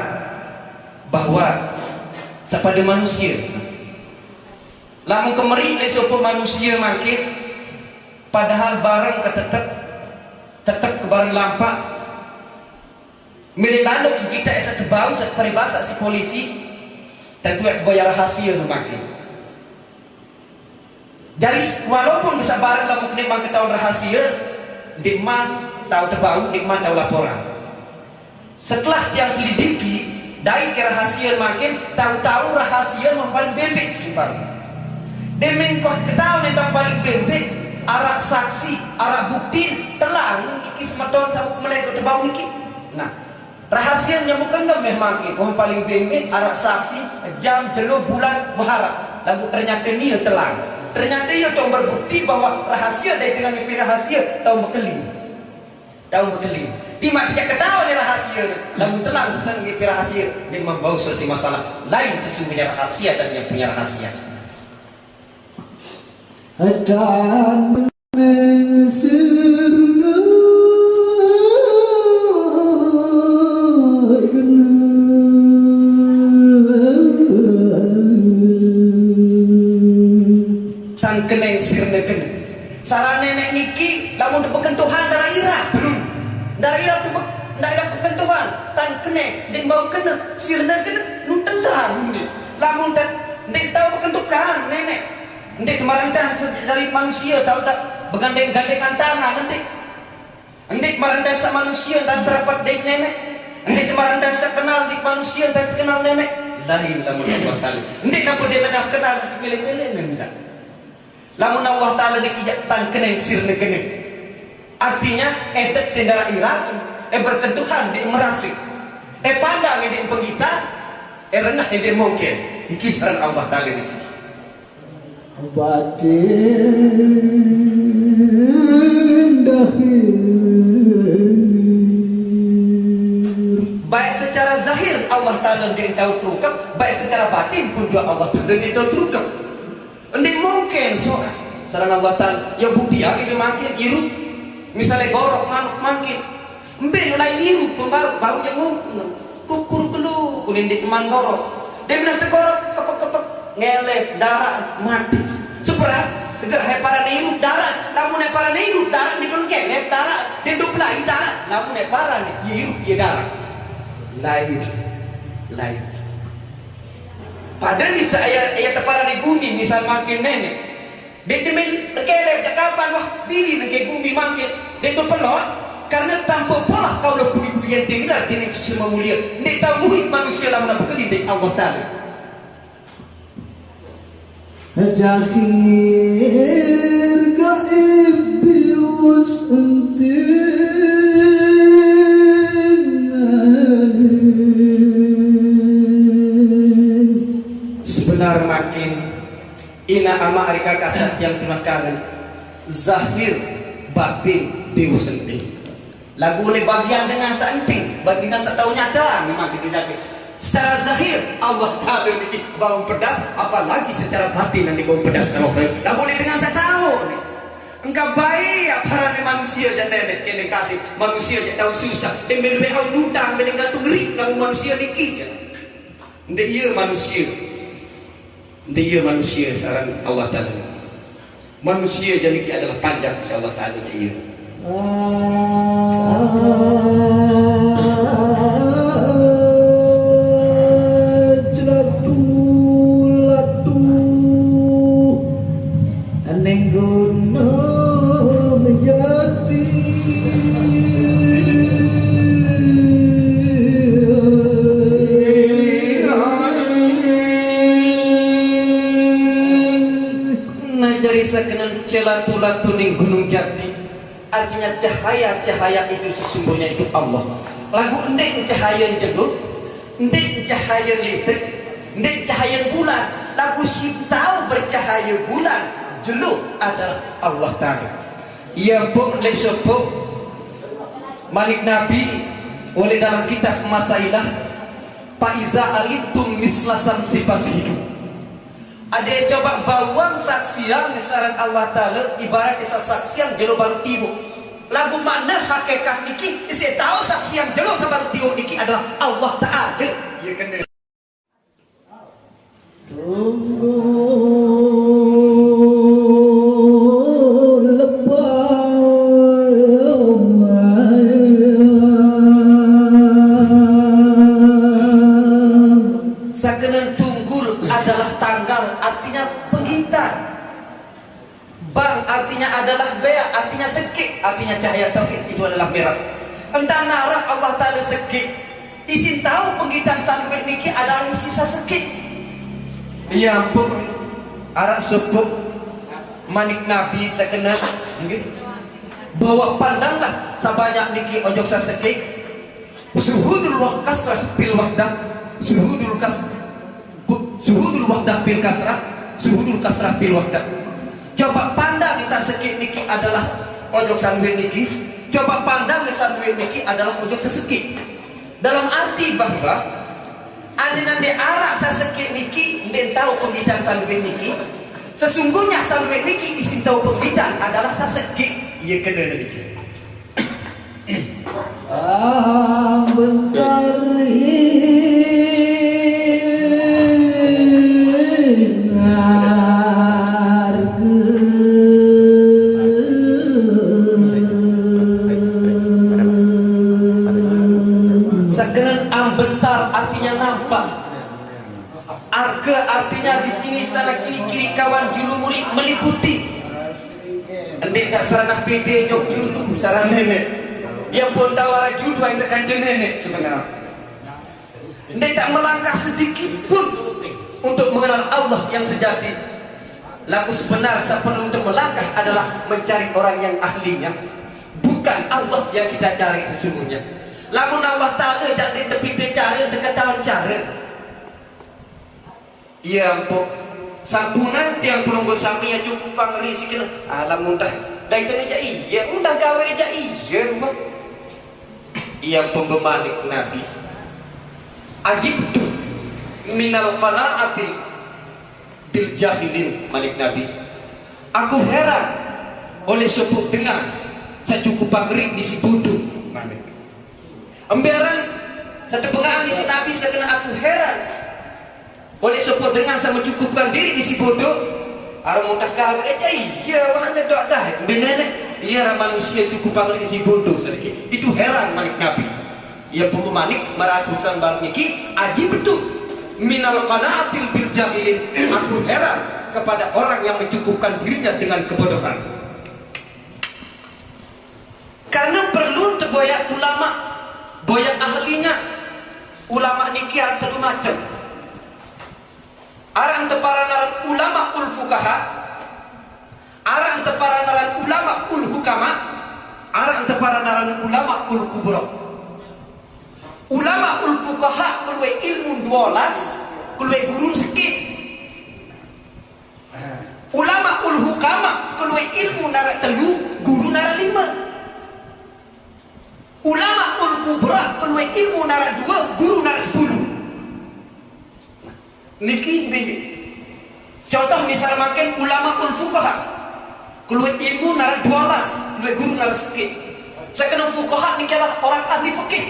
bahwa kepada manusia Lamun kemeri le sopo manusia mangkit padahal barang tetap ke barang lampak milih lalu kita esa kebau sak peribasa si polisi tentu bayar rahasia nu mangkit. Jadi walaupun bisa barang lamun nikmat ketahuan rahasia nikmat tahu tebau nikmat tahu laporan. Setelah tiang selidiki dari ke rahasia makin tahu-tahu rahasia paling bebek sumpah. Demi kau ketahuan yang paling bebek arah saksi arah bukti telang iki semeton sabuk melek tebau niki. Nah rahasianya bukan nggak makin kau paling bebek arah saksi jam 3 bulan muharram lalu ternyata ini telang. Ternyata ia tahu berbukti bahwa rahasia dari dengan ngipi rahasia tahu berkeling. Timak tidak ketahuan ni rahasia lalu telang kesan ngipi rahasia dia membawa selesai masalah lain sesungguhnya rahasia dan yang punya rahasia. Akan sirna tan keneng sirna kena sarana nenek niki lamun berkentuhan darah irah darah irah tu darah berkentuhan tan keneng dan bau kena sirna kena nu telang ni lamun tak nek tahu berkentukan nenek nek kemarin tan dari manusia tahu tak bergandeng-gandengan tangan nek kemarin tan sa manusia dan terapat dek nenek nek kemarin tan sa kenal dik manusia dan kenal nenek lain lamun Allah taala nek napa dia nak kenal milih-milih nendak. Lamun Allah Ta'ala dikijatan kena sirna kena artinya etek tendara irak berkentuhan di merasik pandang di penggita rendah di mungkin dikisaran Allah Ta'ala ini batin dahir baik secara zahir Allah Ta'ala dia tahu terukap baik secara batin pun juga Allah Ta'ala dia tahu terukap. Ndek mungkin sarang Allah Ta'ala ya bukti lagi makin iru misalnya gorok manuk makin mbe lain iru baru yang ngumum kukur kelu kuning di teman gorok dia bilang tegorok kepek ngelek darah mati segera para iru darah namun para iru darah di pun ngelek darah dia duplai darah namun para iru ya darah lain padahal bisa ayat tepara di bumi misal makin nenek dia kelek kapan wah pilih ke bumi makin dia tu pelot karena tanpa pola kau le bui yang tinggal dia semua mulia dia tahu muhit manusia lah mana bukan di Allah Ta'ala Jahir gaib bilus sebenar makin ina ama arika kasat yang tunakaran zahir batin diusenting lagu oleh bagian dengan seanting bagian setahun nyata memang diduduki secara zahir Allah Ta'ala dikit bawang pedas apalagi secara batin nanti bawang pedas kalau tak boleh dengan setahun engkau baik para manusia jangan nenek kena kasih manusia jangan tahu susah dan menduai au nutang meninggal tu ngeri kamu manusia dikit dia manusia saran Allah Ta'ala manusia jadi adalah panjang insya Allah Ta'ala dia latu aneng gunung menjati dari sekenan celatu-latu ning gunung jati artinya cahaya itu sesungguhnya itu Allah lagu endek cahaya jeduk endek cahaya listrik endek cahaya bulan lagu si tahu bercahaya bulan jeluk adalah Allah Ta'ala ia pun lesopok Malik Nabi oleh dalam kitab Masailah Faiza aritum mislasam sipas hidup ada yang coba bawang saksian kesaran Allah Ta'ala ibarat saksian jelo baru tibu lagu mana hakikat niki saya tahu saksian jelo baru tibu niki adalah Allah Ta'ala ya kena tunggu Sakenen tunggul adalah tanggal, artinya penghitan. Bang artinya adalah bea, artinya sekik, artinya cahaya tauhid itu adalah merah. Entah narah Allah Ta'ala sekik. Isin tahu penghitan sanduik niki adalah sisa sekik. Ya ampun, arak sepuh manik Nabi sakenen bawa pandanglah sabanyak niki ojok sasekik. Suhudul kasrah fil wahdah, suhudul wahdah fil kasrah, suhudul kasrah fil wahdah. Coba pandang di sasekik niki adalah ojok sanduik niki. Coba pandang di sanduik niki adalah ojok sasekik. Dalam arti bahwa andinan di arah sasekik niki den tahu penghitan sanduik niki. Sesungguhnya sanduik niki isin tahu penghitan adalah sasekik. Iya kena niki. Sakenen ambentar artinya nampak. Arga artinya di sini sana kiri kiri kawan julumuri meliputi. Endek tak sarana pede jok julu sarana nenek. Yang pun tahu arah julu yang sekanjeng nenek sebenarnya. Endek tak melangkah sedikit pun untuk mengenal Allah yang sejati. Laku sebenar perlu untuk melangkah adalah mencari orang yang ahlinya, bukan Allah yang kita cari sesungguhnya. Lamun Allah Ta'ala jangan tepi cara dekat tahun cara. Iya ampun, sampunan tiang pelunggur sami ya cukup pangri sikit. Alam mudah, dah itu aja iya, mudah gawe aja iya mak. Iya pembemanik Nabi. Ajib tu minal qanaati bil jahilin malik Nabi. Aku heran oleh sebut dengan secukup pangri di si bodoh malik. Emberan satu pengaan di si Nabi sekena aku heran oleh sebut dengan sama cukupkan diri di si bodoh. Arang mudah gawe aja iya wahana doa dah benenek. Iya manusia cukup pangri di si bodoh sedikit. Itu heran malik Nabi. Ia pemanik merakusan balik niki aji betul minal qanaatil bil jahilin. Aku heran kepada orang yang mencukupkan dirinya dengan kebodohan. Karena perlu terboyak ulama, boyak ahlinya. Ulama niki ada telu macam. Arang teparanaran ulama ul fukaha, arang teparanaran ulama ul hukama, arang teparanaran ulama ul kubro. Ulama ul fukaha keluwe ilmu 12, keluwe gurun sikit. Ulama ul hukama keluwe ilmu nara telu, guru nara 5. Ulama ul kubra keluwe ilmu nara 2, guru nara 10. Niki contoh misal makin ulama ul fuqaha keluar ilmu nara 12, keluar guru nara sedikit. Sekarang fuqaha niki adalah orang ahli fikih.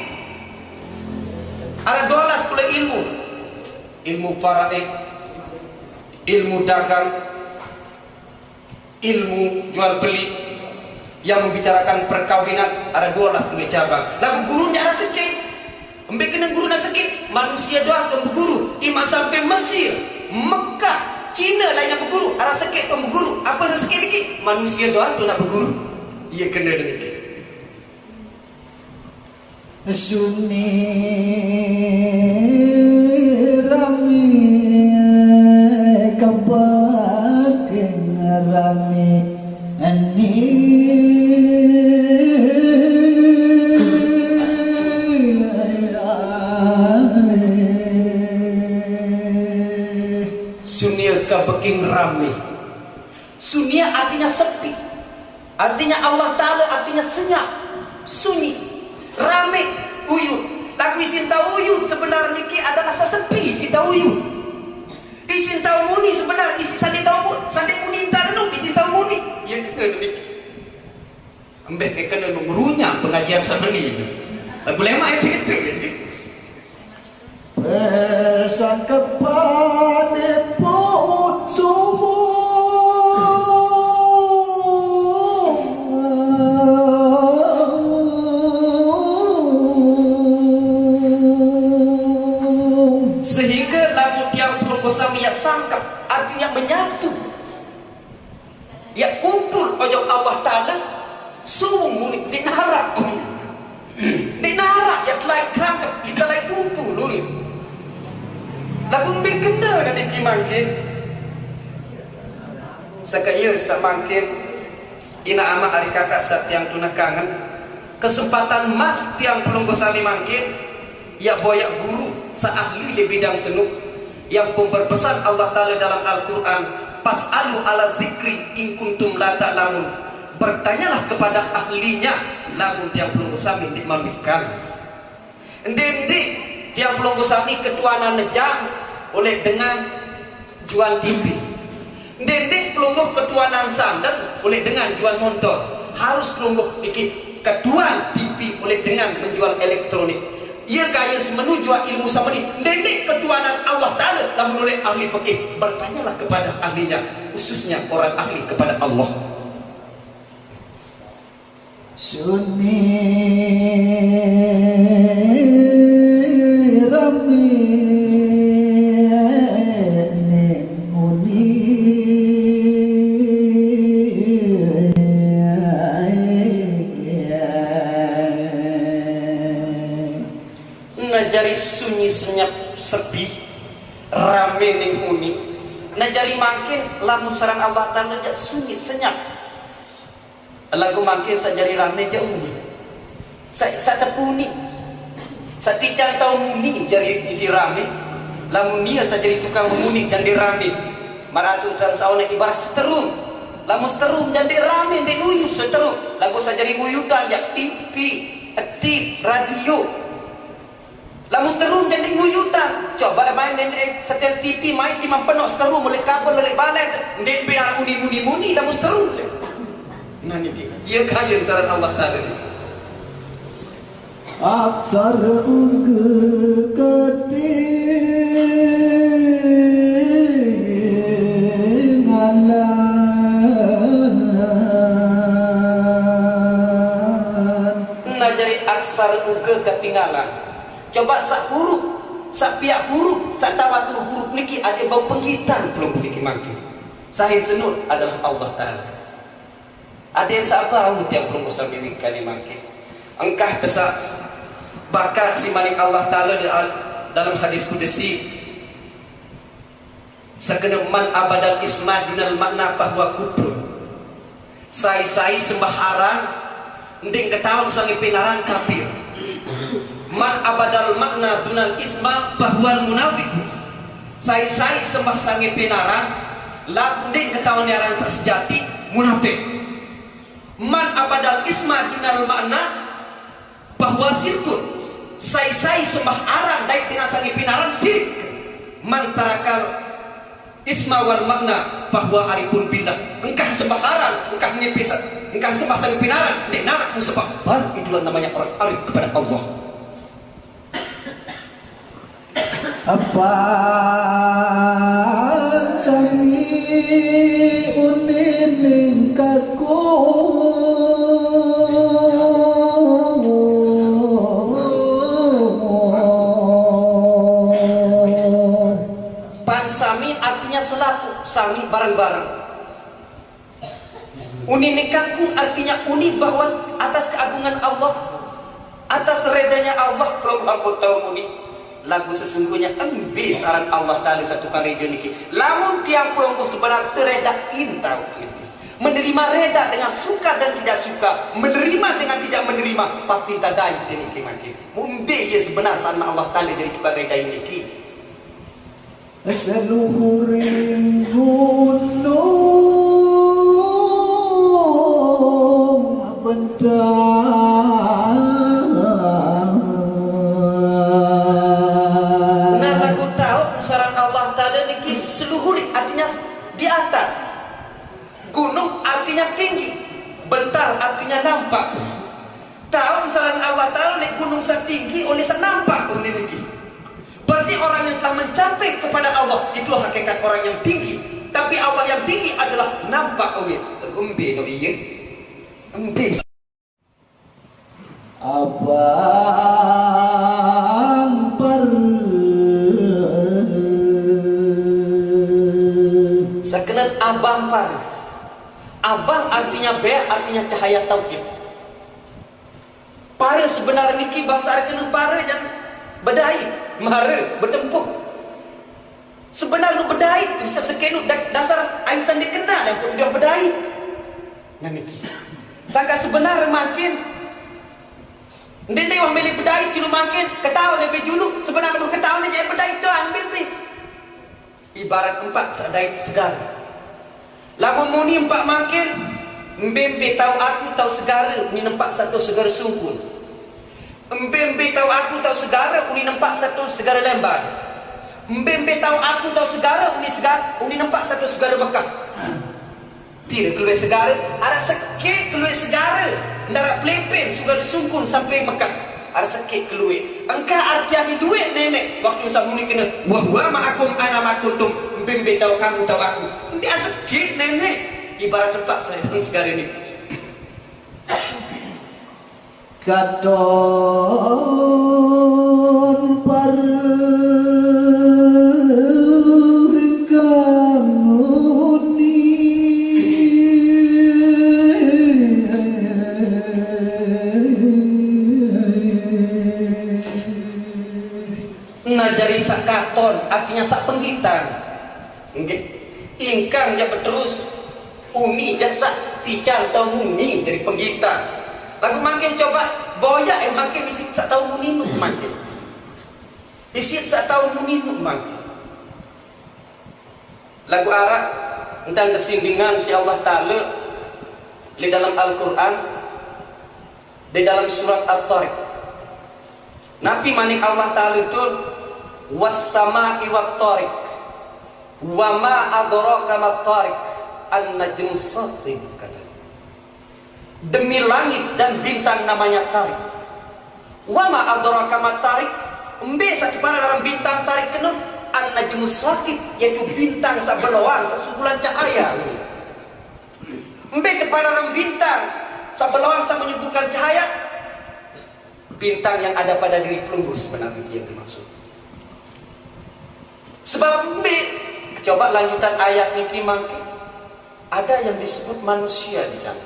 Ada 12 keluar ilmu faraid, ilmu dagang, ilmu jual beli, yang membicarakan perkawinan ada 12 keluar cabang. Lalu guru nara sedikit. Ambil kena guru nak sakit, manusia doang yang berguru. Iman sampai Mesir, Mekah, Cina lain yang berguru. Arah sakit yang berguru. Apa yang sakit lagi? Manusia doang tu nak berguru. Ia kena lagi. Sunni rami kabak rami ani Beking rame. Sunia artinya sepi, artinya Allah Ta'ala artinya senyap, sunyi. Rame, uyut. Lagu isin tahu uyut sebenarnya niki adalah sesepi isin tahu uyut. Isin tahu muni sebenarnya isin sandi tahu muni intan nu isin tahu muni. Ya kena niki. Ambek kena nungrunya pengajian sebeni. Lagu lema itu jadi. Pesan kepada pot suhu sehingga lagu tiang pelunggu sami ya sangkap artinya menyatu ya kumpul pojok Allah Ta'ala sungguh di narak ya telah sangkap kita lagi kumpul dulu lagu kena dan dikimangkin sekaya semangkin ina ama ari kakak sat yang tunah kangen kesempatan mas tiang pelunggu sami mangkin ya boyak guru seahli di bidang senu yang pun berpesan Allah Ta'ala dalam Al-Quran pas'alu ala zikri in kuntum la ta'lamun bertanyalah kepada ahlinya lamun tiang pelunggu sami di mamihkan ndi tiang pelunggu sami ketuanan nejang oleh dengan jual TV ndi pelunggu ketuanan sandal oleh dengan jual motor harus pelunggu dikit ketuan TV oleh dengan menjual elektronik ia kaya menuju ilmu sama ni nenek ketuanan Allah Ta'ala namun oleh ahli fikih bertanyalah kepada ahlinya khususnya orang ahli kepada Allah Sunni Rami Muni najari sunyi senyap sepi rame ning huni najari makin lamun sarang Allah Ta'ala ja sunyi senyap lagu makin sajari rame ja huni sa tepuni sa tican tau muni jari isi rame lamun dia sajari tukang muni dan di rame maratu tan sauna ibarat seterum lamun seterum dan di rame di nuyu seterum lagu sajari nguyutan ja TV radio lamun seterum jadi nguyutan coba main setel TV main di penuh seterum oleh kabel oleh balen ndek biar muni lamun seterum nah niki ieu kajian saran Allah Ta'ala aksar urge ketinggalan nah jadi aksar uge ketinggalan coba sak huruf sak piak huruf sak tawatur huruf niki ada bau penggitan belum niki makin sahih senut adalah Allah Ta'ala ada yang sabar tiap belum usah mimikkan makin engkah desak bakar si manik Allah Ta'ala dalam hadis kudusi sekena man abadal isma dunal makna bahwa kubur sai sembah haram nding ketawang sangi pinaran kafir man abadal makna dunal isma bahwal munafik sai sembah sangi pinaran lakunding ketahuan yaran sejati munafik man abadal isma dunal makna bahwa sirkut sai sembah aran daik dengan sangi pinaran sirik man tarakal isma wal makna bahwa aripun billah engkah sembah aran engkah nyepisat engkah sembah sangi pinaran nek narak musebab baru itulah namanya orang arif kepada Allah apa sami unining kaku pansami artinya selaku sami bareng-bareng unining kaku artinya uni bahwa atas keagungan Allah atas redanya Allah belum aku tahu uni lagu sesungguhnya embi saran Allah Ta'ala satu kali niki lamun tiang pelonggo sebenar tereda intau menerima reda dengan suka dan tidak suka menerima dengan tidak menerima pasti tadai niki makin embi ya sebenar saran Allah Ta'ala jadi tukang reda niki seluhuring gunung bentang di atas gunung artinya tinggi bentar artinya nampak tahu misalnya Allah Ta'ala gunung setinggi oleh senampak oleh tinggi berarti orang yang telah mencapai kepada Allah itu hakikat orang yang tinggi tapi Allah yang tinggi adalah nampak oleh embe no iya embe abang benar abang par. Abang artinya be, artinya cahaya tauhid. Pare sebenarnya niki bahasa kena pare dan bedai, mare bertempuk. Sebenarnya bedai bisa sekenu dasar aing sandi kenal yang pun dia bedai. Nah niki. Sangka sebenarnya makin ndende wah milik bedai kilu makin ketawa lebih dulu sebenarnya mau ketawa jadi bedai tu ambil pi. Ibarat empat sadai segar. Lamun muni empat makin mbembe tahu aku tahu segara ni nampak satu segara sungkun. Mbembe tahu aku tahu segara uni nampak satu segara lembar. Mbembe tahu aku tahu segara uni nampak satu segara bekah. Pira keluar segara ada sekek keluar segara ndara plepen segara sungkun sampai bekah. Ada sekek keluar. Engkau arti ambil duit nenek waktu sabuni kena wah ma'akum ana ma'akum mbembe tahu kamu tahu aku. Dia sekek nenek ibarat tempat saya dalam segara ini. Katon pargamuni ngajari sak katon artinya sak penggitan. Nggih. Ingkang ya terus uni jasa tican tau muni jadi penggitan. Lagu makin coba boya makin isi sak tau muni nu makin. Isi sak tau muni nu makin. Lagu Arab entan kesindingan si Allah Ta'ala di dalam Al-Qur'an di dalam surat At-Tariq. Nabi manik Allah Ta'ala itu was-sama'i wat-tariq wa ma adraka mat-tariq an-najmu as-saqib kata. Demi langit dan bintang namanya Tariq. Wa ma adraka mat-tariq embe sakipara dalam bintang tarik kenut an-najmu as-saqib yaitu bintang sabeloan sasugulan cahaya. Embe kepada dalam bintang sabeloan sa menyuguhkan cahaya bintang yang ada pada diri pelunggu sebenarnya yang dimaksud. Sebab embe coba lanjutan ayat niki mangke ada yang disebut manusia di sana.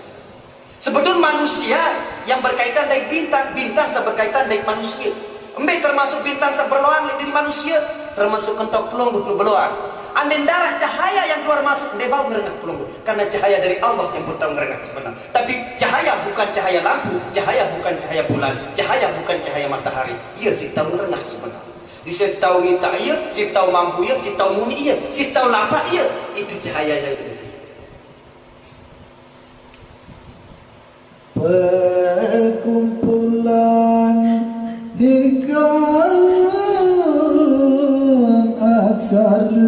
Sebetulnya manusia yang berkaitan dengan bintang, bintang berkaitan dengan manusia. Embe termasuk bintang berloang dari manusia, termasuk kentok pelunggu beloang. Andai darah cahaya yang keluar masuk dia bau ngerengah pelunggu karena cahaya dari Allah yang bertau ngerengah sebenarnya. Tapi cahaya bukan cahaya lampu, cahaya bukan cahaya bulan, cahaya bukan cahaya matahari. Ia sih tahu ngerengah sebenarnya. Si tahu kita iya, si tahu mampu iya, si tahu muni iya, si tahu lapak iya. Itu cahaya yang tinggi. Perkumpulan hikam aksara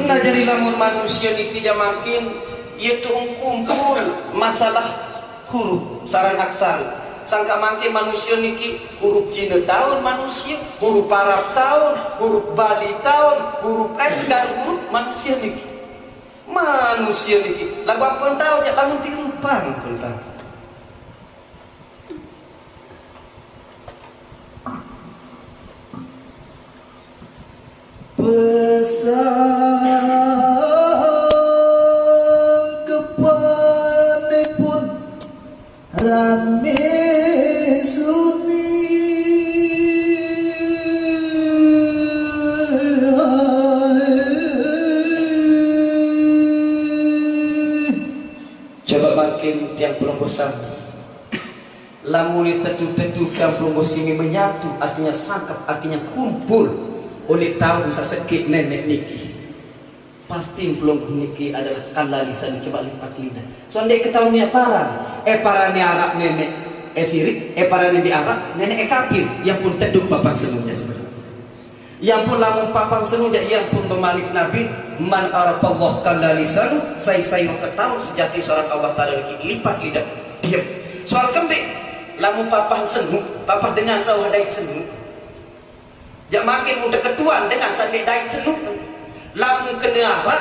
ngajari lamun manusia niki makin yaitu kumpul masalah huruf sarang aksara. Sangka mangke manusia niki huruf Cina tahun manusia, huruf Arab tahun, huruf Bali tahun, huruf segala huruf manusia niki. Manusia niki. Lagu apa tahu ya lamun tirupan pun tahu. pesan kepanipun rame suni Coba makin tiang pelunggu sami lamuni tetu-tetu dan pelunggu sini menyatu artinya sangkap artinya kumpul oleh tahu bisa sekit nenek niki pasti pelunggu niki adalah kala lisan coba lipat lidah soalnya ketahuan ni parang ni Arab nenek sirik parang ni di Arab nenek kafir yang pun teduk papang selunya sebenarnya yang pun lamun papang selunya yang pun memalik Nabi man arafallah kala lisan saya ketahuan sejati syarat Allah Ta'ala lipat lidah diam soal kembali lamun papang senu papah dengan sawah daik senu jak makin udah ketuan dengan sandi daik senu lamun kena apa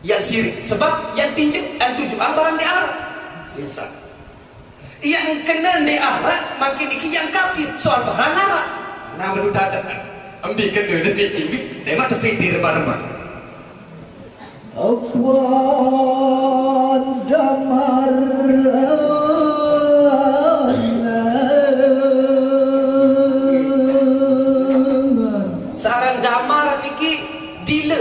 yang sirik sebab yang tinjuk dan tujuan barang di Arab biasa yang kena di Arab makin iki yang kafir soal barang Arab nama duta tak ambil kan dia tinggi tema tepi di remah-remah Akuan damar sarang damar niki dila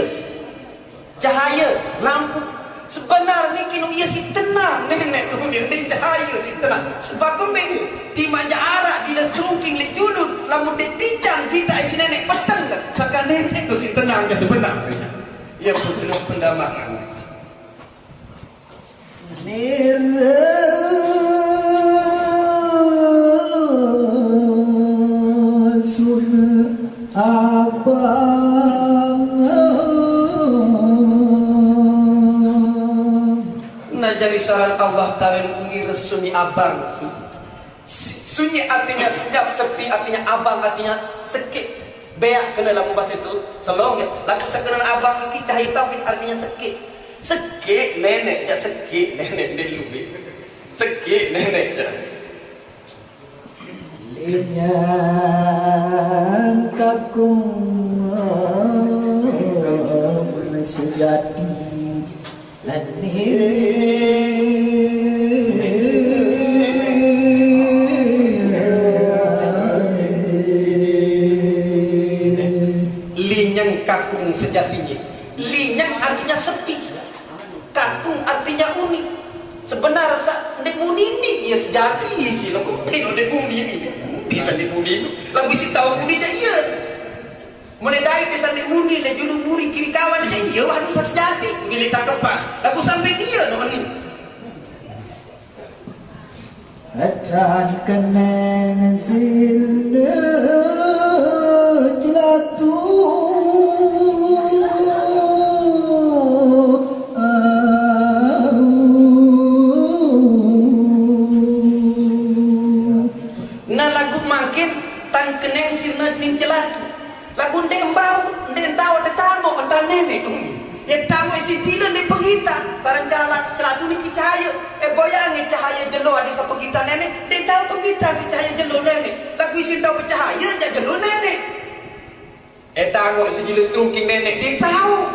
cahaya lampu sebenar niki nu ia si tenang nenek kemudian ni cahaya si tenang sebab kembali di manja arak dila struking le julut lamun detican kita isi nenek petang kan saka nenek tu si tenang ke sebenarnya ia penuh pendamaran Nirasun abang nah jadi saran Allah tarin ngira sunyi abang sunyi artinya senyap sepi artinya abang artinya sekit beak kena dalam bahasa itu selong ya lagu sekenan abang ini cahaya tauhid artinya sekit sekit nenek ya sekit nenek dia lebih sekit nenek ya Lenyang kakung sejati linyang kakung sejatinya linyang artinya sepi kakung artinya unik sebenarnya ndek muni ni ya sejati isi lo kok ndek muni ni bisa ndek muni lagu isi tahu muni aja iya mulai dari desa ndek muni le julu muri kiri kawan aja iya wah bisa sejati milih tangkapan lagu sampai dia no ni Atan kenang sirna na lagu makin tang keneng sirna tin celatu lagu ndembau ndentau de tamo antar nenek ya tamo isi tila ni pengitan sarang celatu ni cahaya boyangi cahaya jelo di sa pengitan nenek ndentau pengitan si cahaya jelo nenek lagu isi tau cahaya ja jelo nenek tamo isi jelis trungking nenek ndentau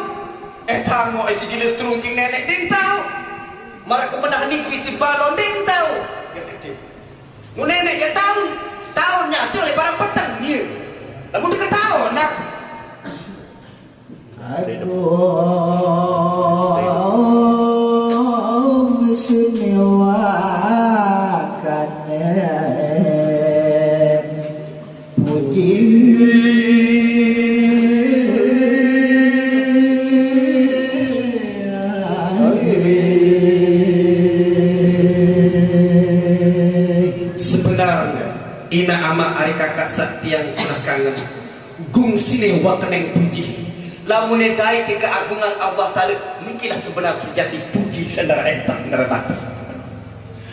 tamo isi jelis trungking nenek ndentau mara kemenah ni isi balon ndentau nenek ya tahunnya tu oleh barang petang dia namun dia tahun nak aduh mesenewakan puji sebenarnya ina ama ari kakak saktiang pernah kangen gung sine wakeneng puji lamune dai ke keagungan Allah Ta'ala nikilah sebenar sejati puji sendara entah nerabatas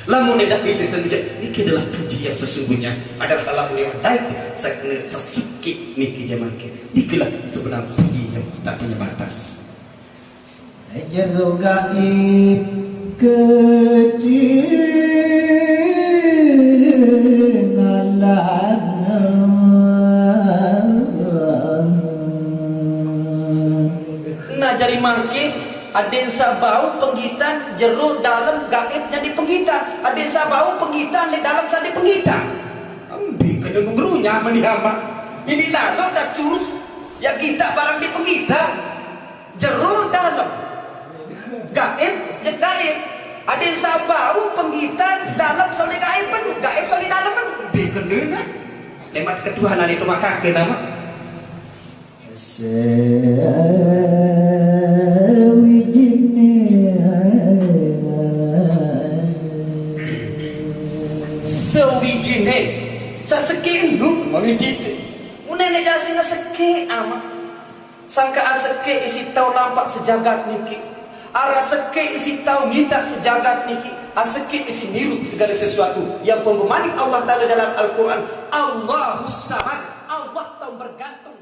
lamune dai ke senja niki adalah puji yang sesungguhnya adalah lamune dai sakne sesuki niki jamanke nikilah sebenar puji yang tak punya batas Jero gaib ketinggalan nah jadi mangke aden sabau penggitan jero dalam gaib jadi penggitan aden sabau penggitan di dalam sandi penggitan ambi kena ngrunya manihama ini nano dak suruh ya kita barang di penggitan jero dalam gaib ya gaib aden sabau penggitan dalam sandi gaib sandi dalam ambi kena lemat ketuhanan itu maka kenapa sewijine saseke nu monidit munene jasina seke ama sangka aseke isi tau lampak sejagat niki ara seke isi tau minta sejagat niki aseke isi niru segala sesuatu yang pemanik Allah Ta'ala dalam Al-Quran Allahus Samad Allah tau bergantung